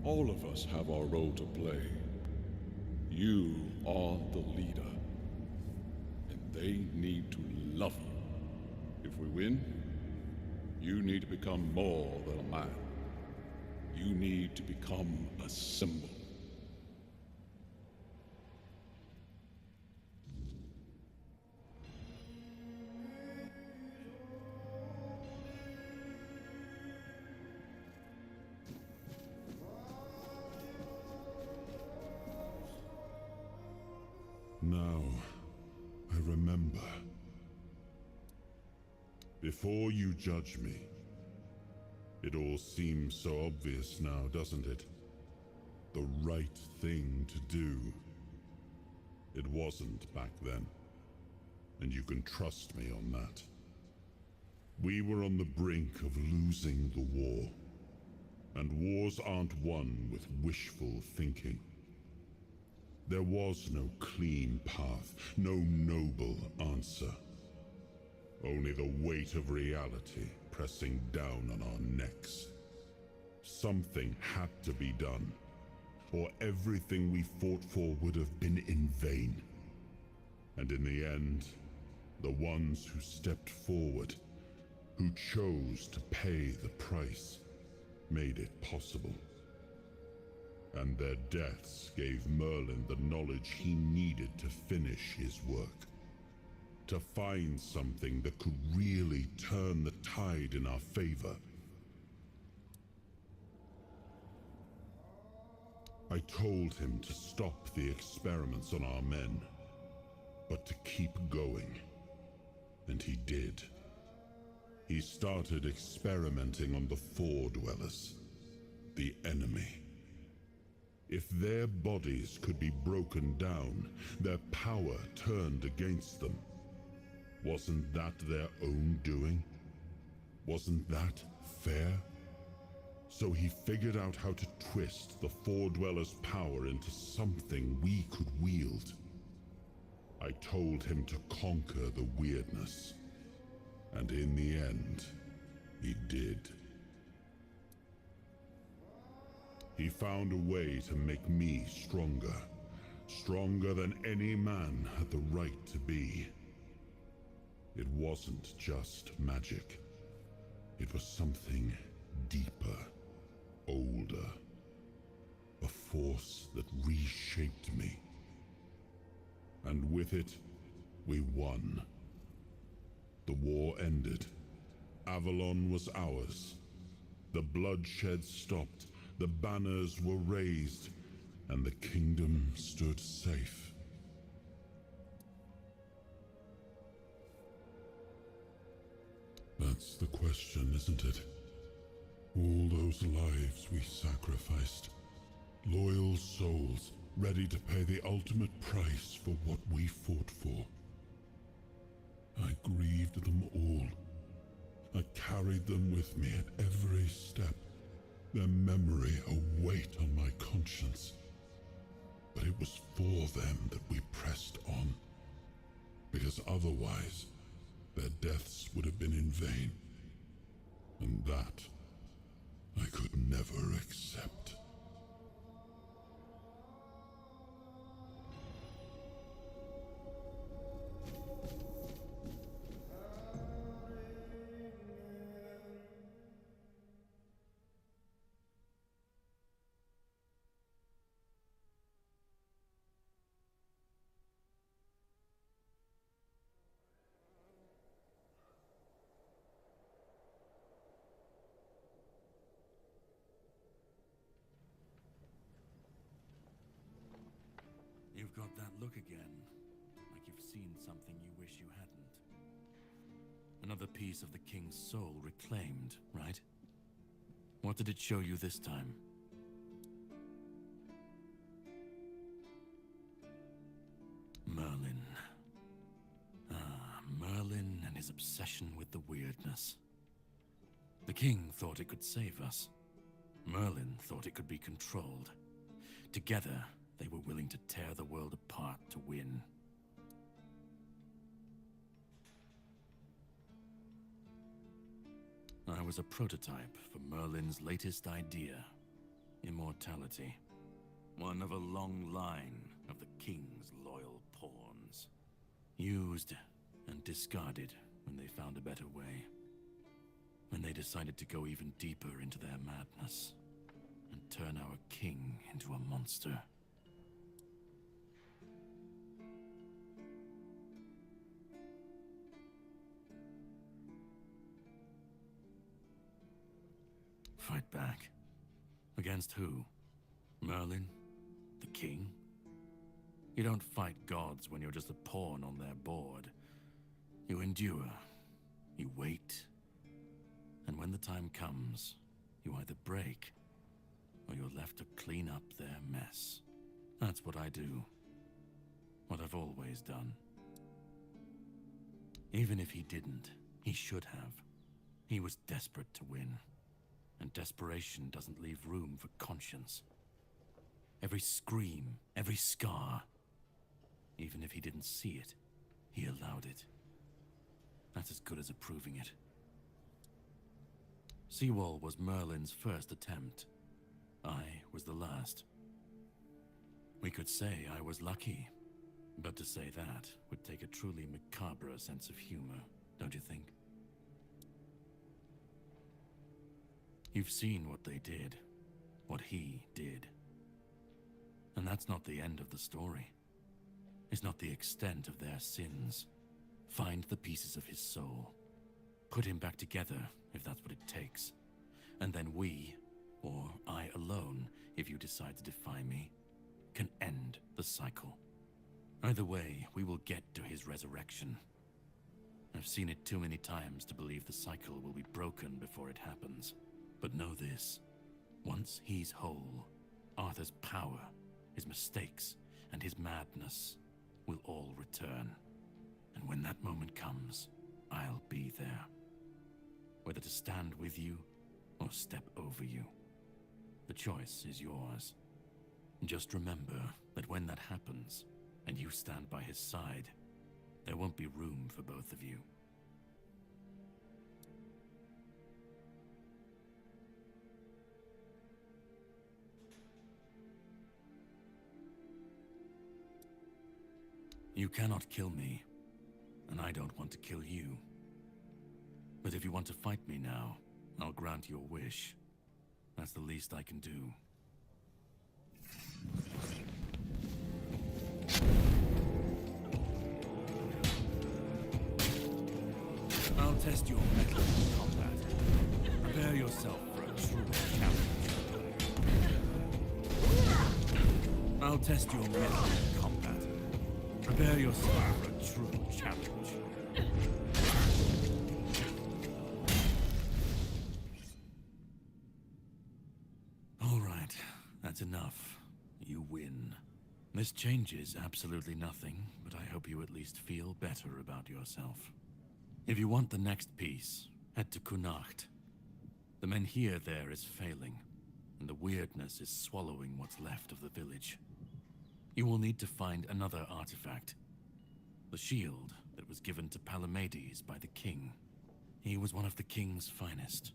All of us have our role to play. You are the leader, and they need to love you. If we win, you need to become more than a man. You need to become a symbol. Now, I remember. Before you judge me, it all seems so obvious now, doesn't it? The right thing to do. It wasn't back then, and you can trust me on that. We were on the brink of losing the war, and wars aren't won with wishful thinking. There was no clean path, no noble answer. Only the weight of reality pressing down on our necks. Something had to be done, or everything we fought for would have been in vain. And in the end, the ones who stepped forward, who chose to pay the price, made it possible. And their deaths gave Merlin the knowledge he needed to finish his work. To find something that could really turn the tide in our favor. I told him to stop the experiments on our men, but to keep going. And he did. He started experimenting on the Four Dwellers, the enemy. If their bodies could be broken down, their power turned against them, Wasn't that their own doing? Wasn't that fair? So he figured out how to twist the Four Dwellers' power into something we could wield. I told him to conquer the weirdness. And in the end, he did. He found a way to make me stronger. Stronger than any man had the right to be. It wasn't just magic. It was something deeper, older. A force that reshaped me. And with it, we won. The war ended. Avalon was ours. The bloodshed stopped. The banners were raised. And the kingdom stood safe. That's the question, isn't it? All those lives we sacrificed. Loyal souls, ready to pay the ultimate price for what we fought for. I grieved them all. I carried them with me at every step, their memory a weight on my conscience. But it was for them that we pressed on, because otherwise, their deaths would have been in vain. And that, I could never accept. You've got that look again, like you've seen something you wish you hadn't. Another piece of the king's soul reclaimed, right? What did it show you this time? Merlin. Ah, Merlin and his obsession with the weirdness. The king thought it could save us. Merlin thought it could be controlled. Together, they were willing to tear the world apart to win. I was a prototype for Merlin's latest idea, immortality. One of a long line of the king's loyal pawns. Used and discarded when they found a better way. When they decided to go even deeper into their madness and turn our king into a monster. Fight back. Against who? Merlin? The king? You don't fight gods when you're just a pawn on their board. You endure. You wait. And when the time comes, you either break, or you're left to clean up their mess. That's what I do. What I've always done. Even if he didn't, he should have. He was desperate to win. And desperation doesn't leave room for conscience. Every scream, every scar, even if he didn't see it, he allowed it. That's as good as approving it. Seawall was Merlin's first attempt. I was the last. We could say I was lucky, but to say that would take a truly macabre sense of humor, don't you think? You've seen what they did, what he did. And that's not the end of the story. It's not the extent of their sins. Find the pieces of his soul. Put him back together, if that's what it takes. And then we, or I alone, if you decide to defy me, can end the cycle. Either way, we will get to his resurrection. I've seen it too many times to believe the cycle will be broken before it happens. But know this, once he's whole, Arthur's power, his mistakes, and his madness will all return. And when that moment comes, I'll be there. Whether to stand with you or step over you. The choice is yours. Just remember that when that happens, and you stand by his side, there won't be room for both of you. You cannot kill me, and I don't want to kill you. But if you want to fight me now, I'll grant your wish. That's the least I can do. I'll test your mettle in combat. Prepare yourself for a true challenge. I'll test your mettle in combat. Prepare yourself for a true challenge. All right, that's enough. You win. This changes absolutely nothing, but I hope you at least feel better about yourself. If you want the next piece, head to Kunacht. The Menhir there is failing, and the weirdness is swallowing what's left of the village. You will need to find another artifact. The shield that was given to Palamedes by the king. He was one of the king's finest,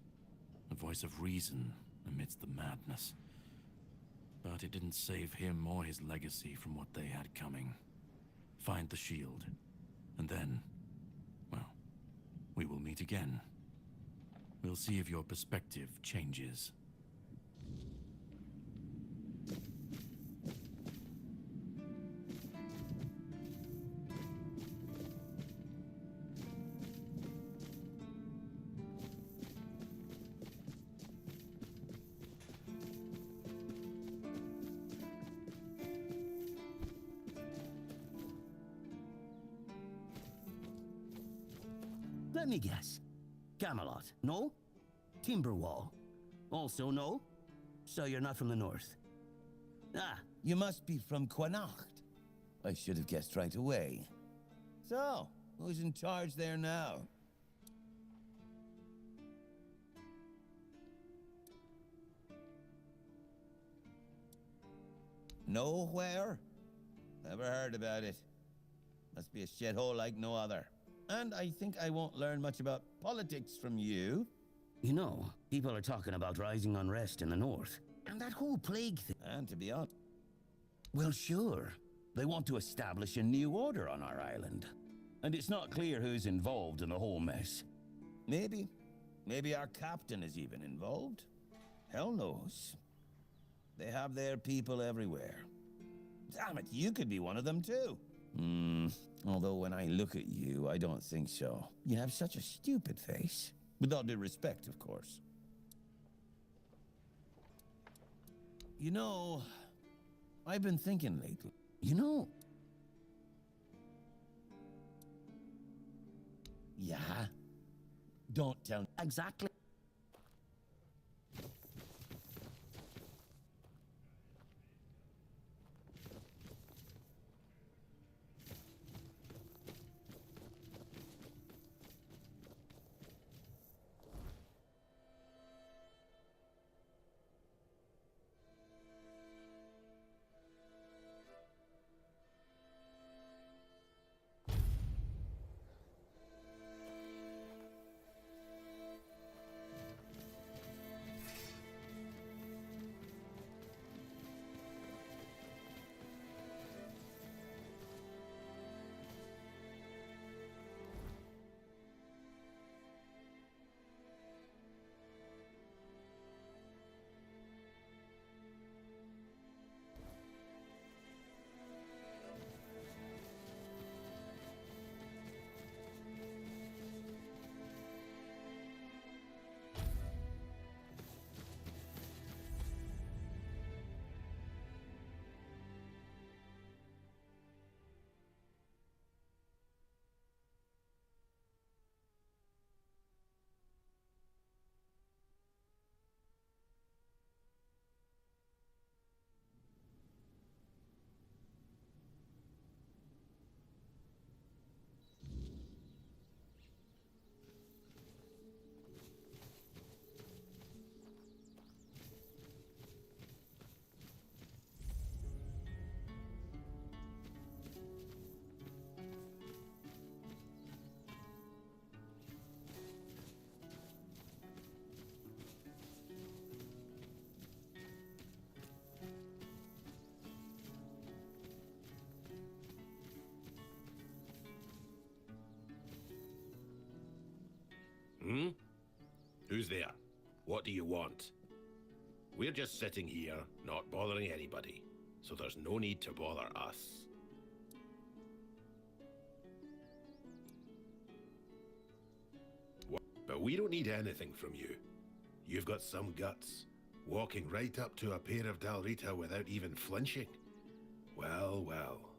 a voice of reason amidst the madness. But it didn't save him or his legacy from what they had coming. Find the shield, and then, well, we will meet again. We'll see if your perspective changes. Let me guess. Camelot, no? Timberwall, also no? So you're not from the north? Ah, you must be from Quanacht. I should have guessed right away. So, who's in charge there now? Nowhere? Never heard about it. Must be a shithole like no other. And I think I won't learn much about politics from you. You know, people are talking about rising unrest in the north. And that whole plague thing. And to be honest... Well, sure. They want to establish a new order on our island. And it's not clear who's involved in the whole mess. Maybe. Maybe our captain is even involved. Hell knows. They have their people everywhere. Damn it, you could be one of them too. Although when I look at you, I don't think so. You have such a stupid face. With all due respect, of course. You know, I've been thinking lately. You know... Yeah? Don't tell me. Exactly. Hmm? Who's there? What do you want? We're just sitting here, not bothering anybody, so there's no need to bother us. But we don't need anything from you. You've got some guts, walking right up to a pair of Dalrita without even flinching. Well, well.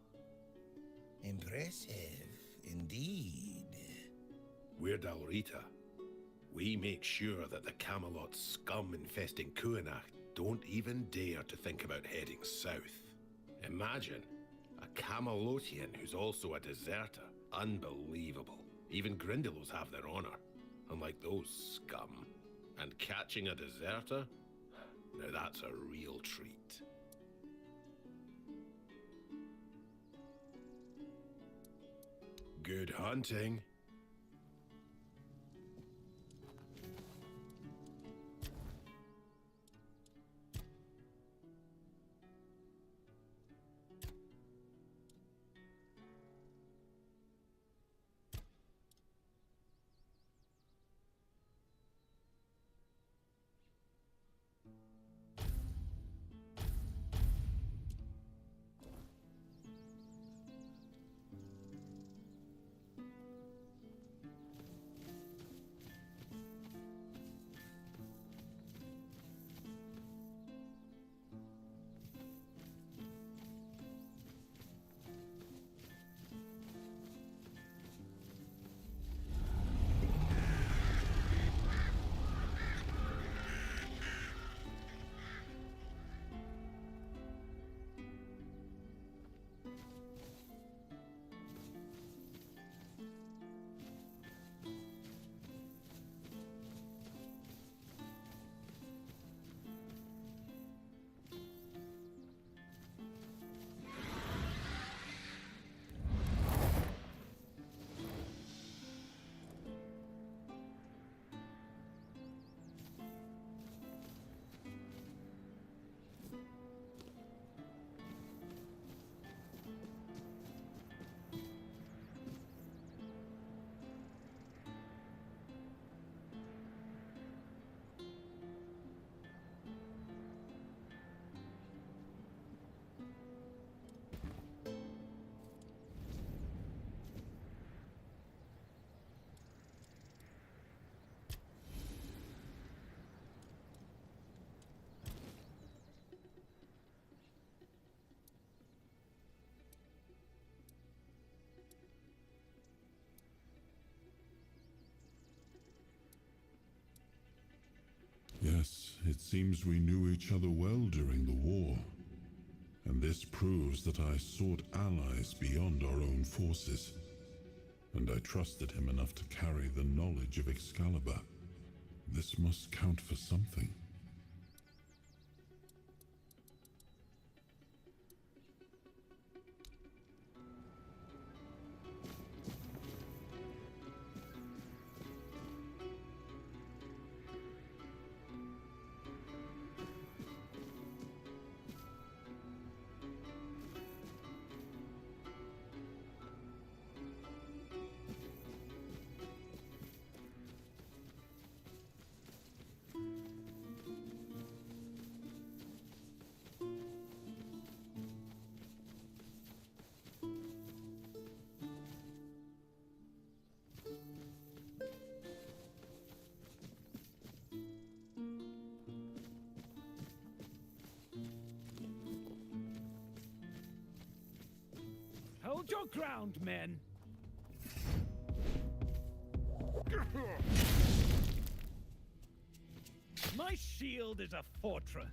Impressive, indeed. We're Dalrita. We make sure that the Camelot scum infesting Kuanach don't even dare to think about heading south. Imagine, a Camelotian who's also a deserter. Unbelievable. Even Grindylows have their honor, unlike those scum. And catching a deserter? Now that's a real treat. Good hunting. Yes, it seems we knew each other well during the war. And this proves that I sought allies beyond our own forces. And I trusted him enough to carry the knowledge of Excalibur. This must count for something. Hold your ground, men. My shield is a fortress.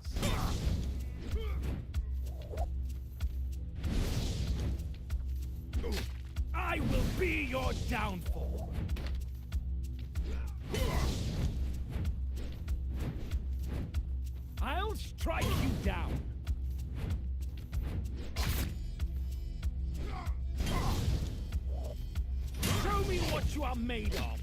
I will be your downfall. I'll strike you down. Show me what you are made of.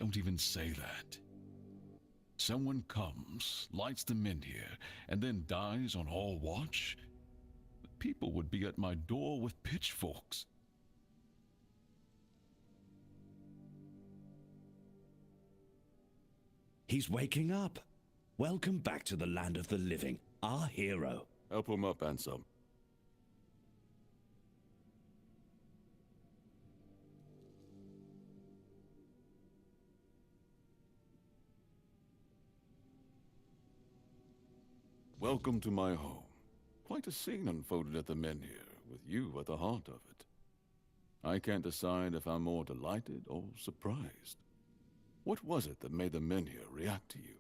Don't even say that. Someone comes, lights the Menhir, and then dies on all watch? The people would be at my door with pitchforks. He's waking up. Welcome back to the land of the living, our hero. Help him up, Ansem. Welcome to my home. Quite a scene unfolded at the Menhir, with you at the heart of it. I can't decide if I'm more delighted or surprised. What was it that made the Menhir react to you?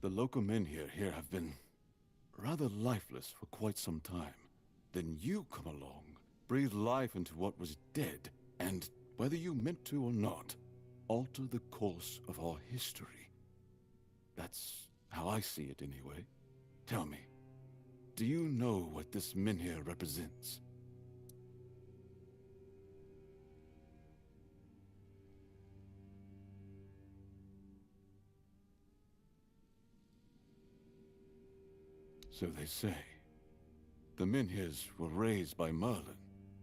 The local Menhir here have been rather lifeless for quite some time. Then you come along, breathe life into what was dead, and, whether you meant to or not, alter the course of our history. That's how I see it anyway. Tell me, do you know what this Menhir represents? So they say. The Menhirs were raised by Merlin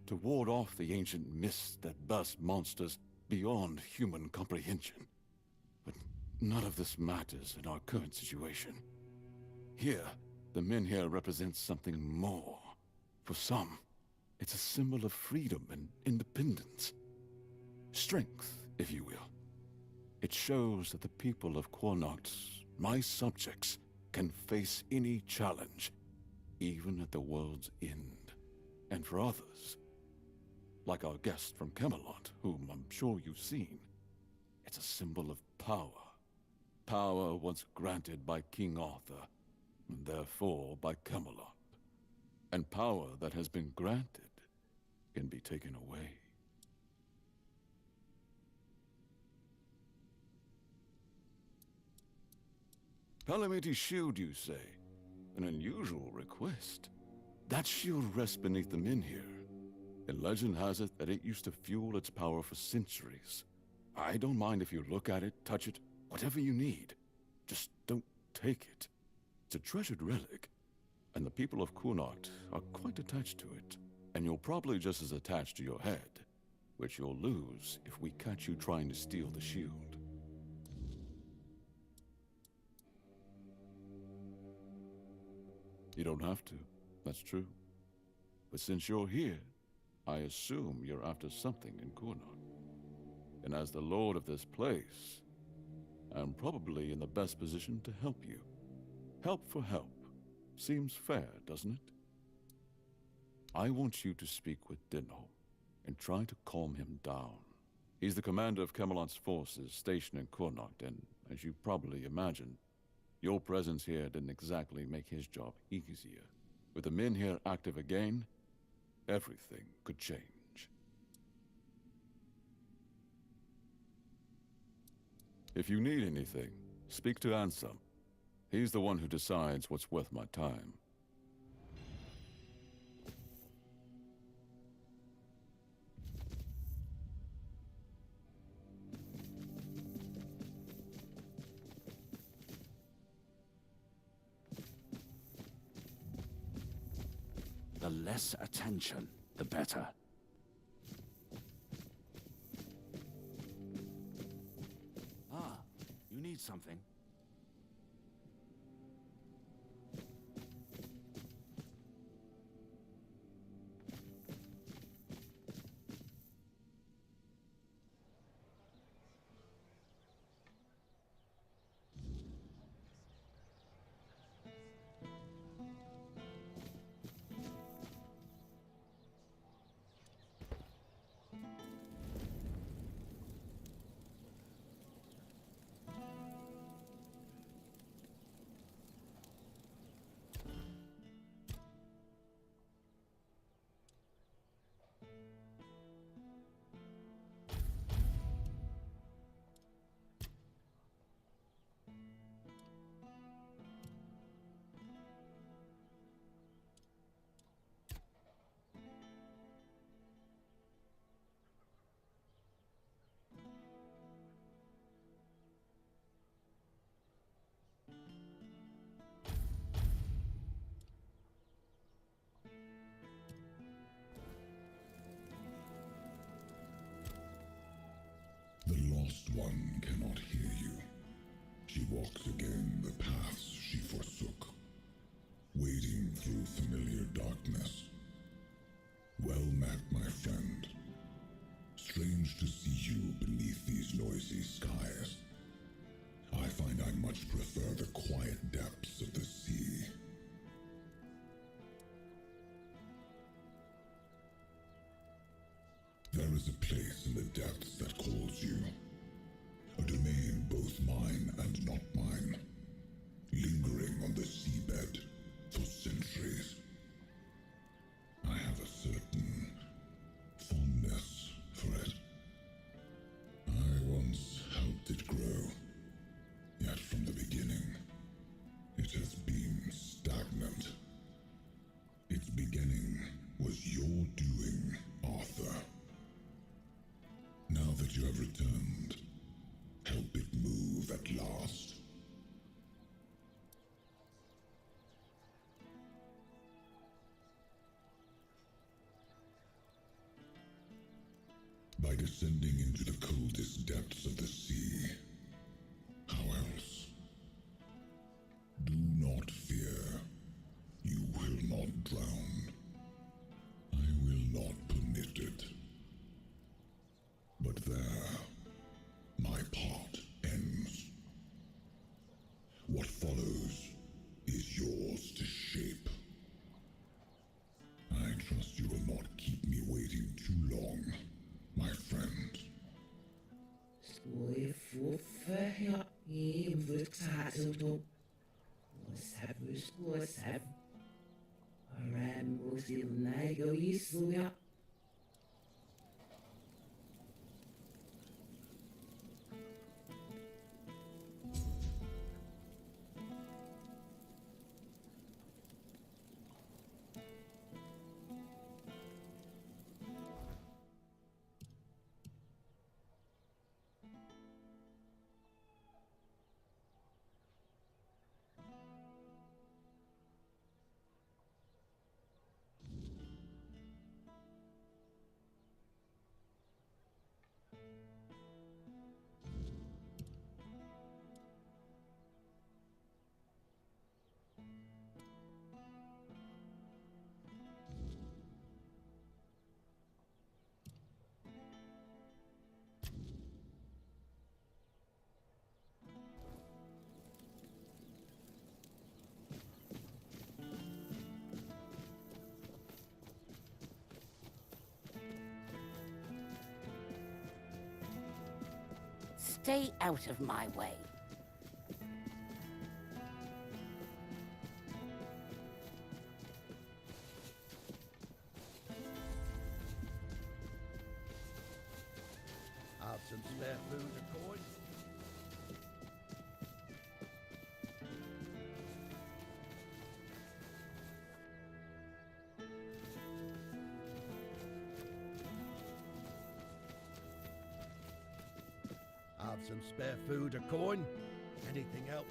to ward off the ancient mists that burst monsters beyond human comprehension. But none of this matters in our current situation. Here, the Menhir represents something more. For some, it's a symbol of freedom and independence. Strength, if you will. It shows that the people of Connacht, my subjects, can face any challenge, even at the world's end. And for others, like our guest from Camelot, whom I'm sure you've seen, it's a symbol of power. Power once granted by King Arthur, and therefore by Camelot. And power that has been granted can be taken away. Palamity's shield, you say? An unusual request. That shield rests beneath the Menhir. And legend has it that it used to fuel its power for centuries. I don't mind if you look at it, touch it, whatever you need. Just don't take it. It's a treasured relic, and the people of Connacht are quite attached to it. And you're probably just as attached to your head, which you'll lose if we catch you trying to steal the shield. You don't have to, that's true. But since you're here, I assume you're after something in Connacht. And as the lord of this place, I'm probably in the best position to help you. Help for help. Seems fair, doesn't it? I want you to speak with Dinho and try to calm him down. He's the commander of Camelot's forces stationed in Connacht, and as you probably imagine, your presence here didn't exactly make his job easier. With the Menhir active again, everything could change. If you need anything, speak to Ansem. He's the one who decides what's worth my time. The less attention, the better. Ah, you need something? lost one cannot hear you. She walks again the paths she forsook, wading through familiar darkness. Well met, my friend. Strange to see you beneath these noisy skies. I find I much prefer the quiet depths of the sea. There is a place in the depths that calls you. A domain both mine and not mine, lingering on the seabed for centuries. I have a certain fondness for it. I once helped it grow, yet from the beginning, it has been stagnant. Its beginning was your doing, Arthur. Now that you have returned, help it move at last. By descending into the coldest depths of the sea. How else? Do not fear. You will not drown. I will not permit it. But there, my part ends. What follows is yours to shape. I trust you will not keep me waiting too long, my friend. Står forfra her i vurtato. Wasab. Aram musil nago yisuya. Stay out of my way. Have some spare food or coin? Have some spare food or coin? Anything else?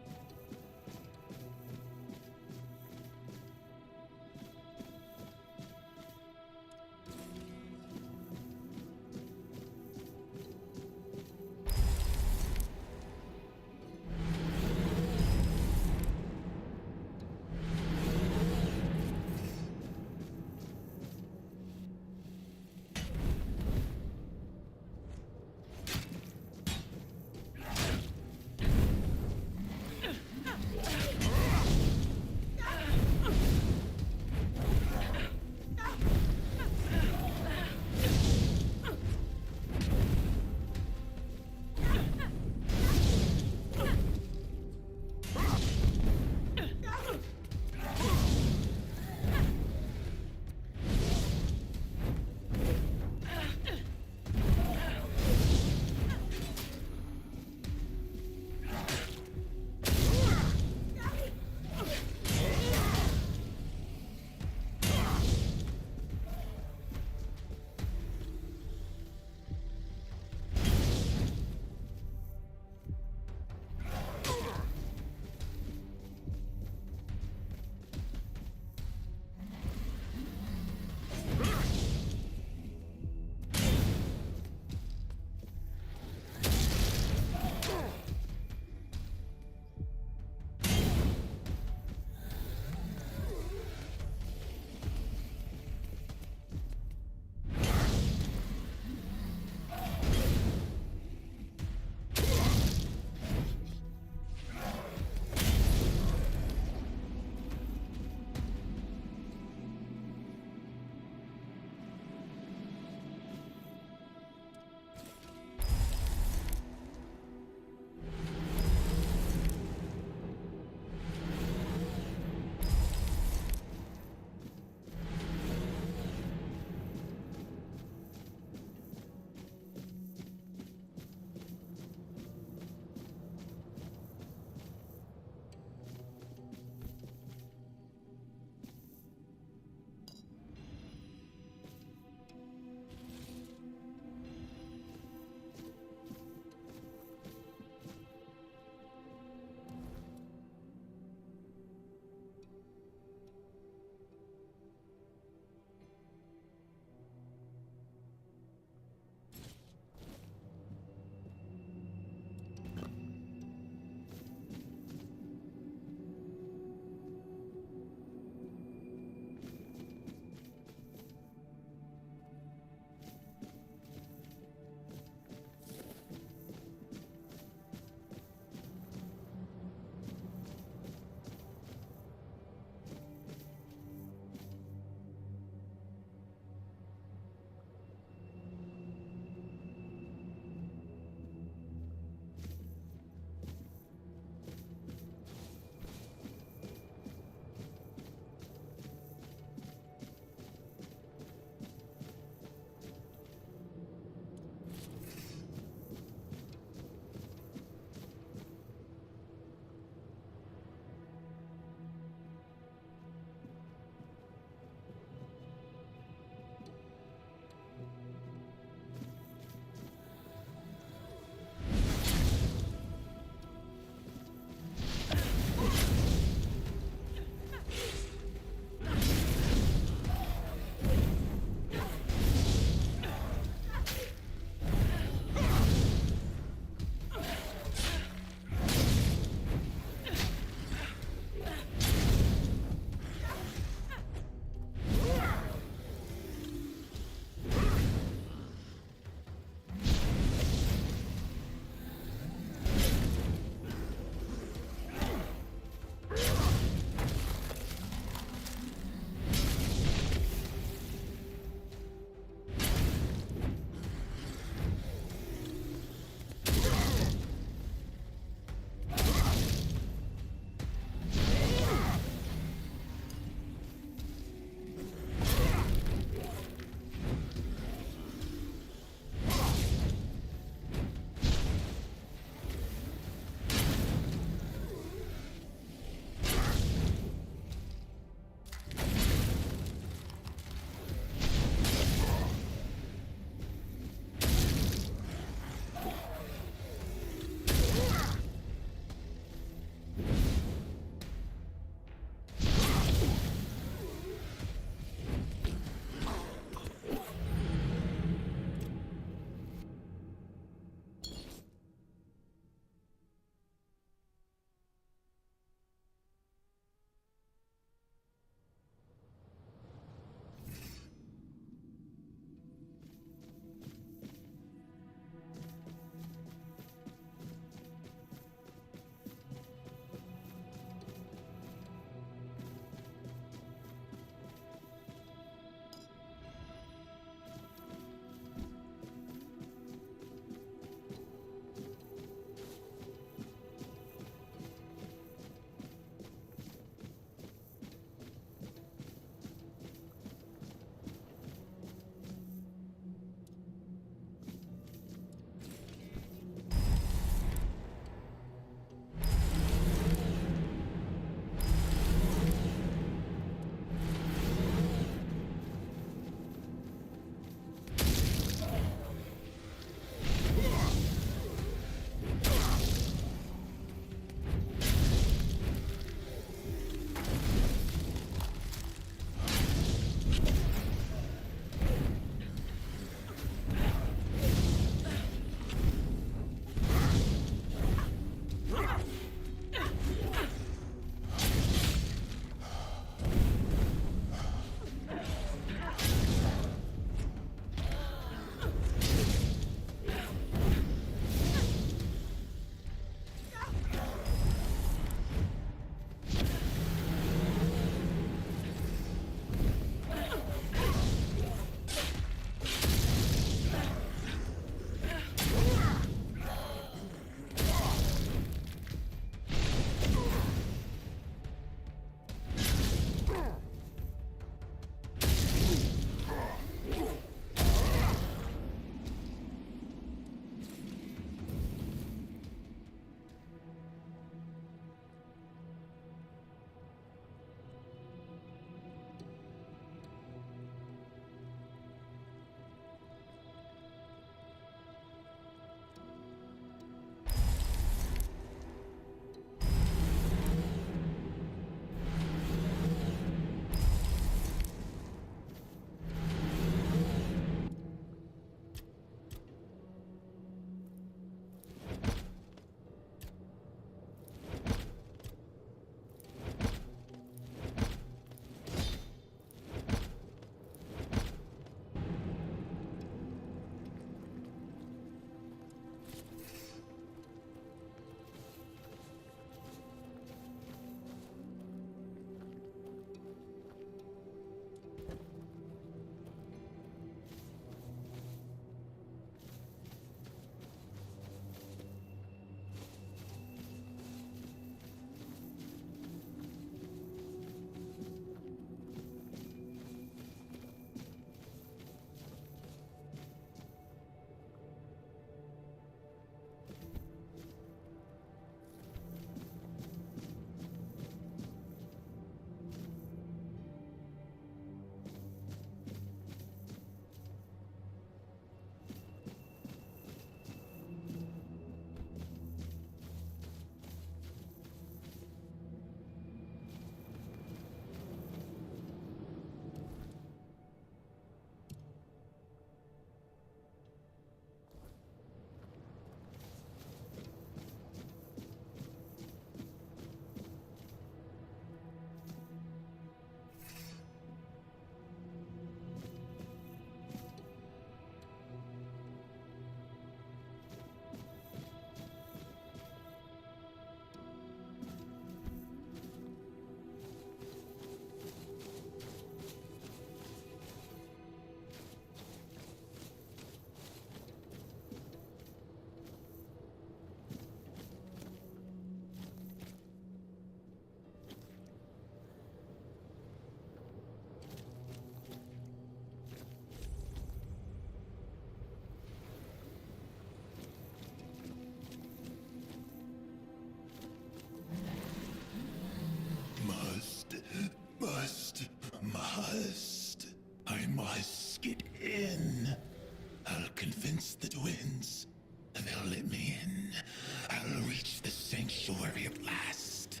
sanctuary at last.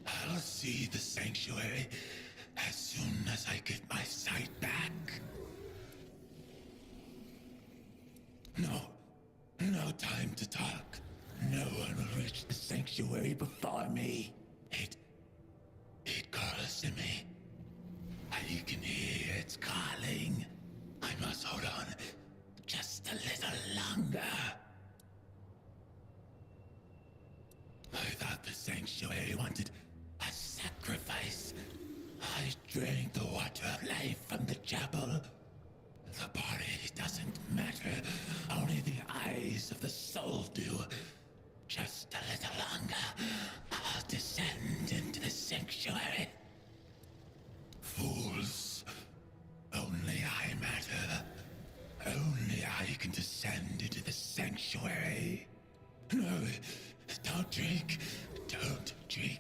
I'll see the sanctuary as soon as I get my sight back. No time to talk. No one will reach the sanctuary before me. It calls to me. I can hear its calling. I must hold on just a little longer. I thought the sanctuary wanted a sacrifice. I drank the water of life from the chapel. The body doesn't matter. Only the eyes of the soul do. Just a little longer. I'll descend into the sanctuary. Fools. Only I matter. Only I can descend into the sanctuary. No, don't drink. Don't drink.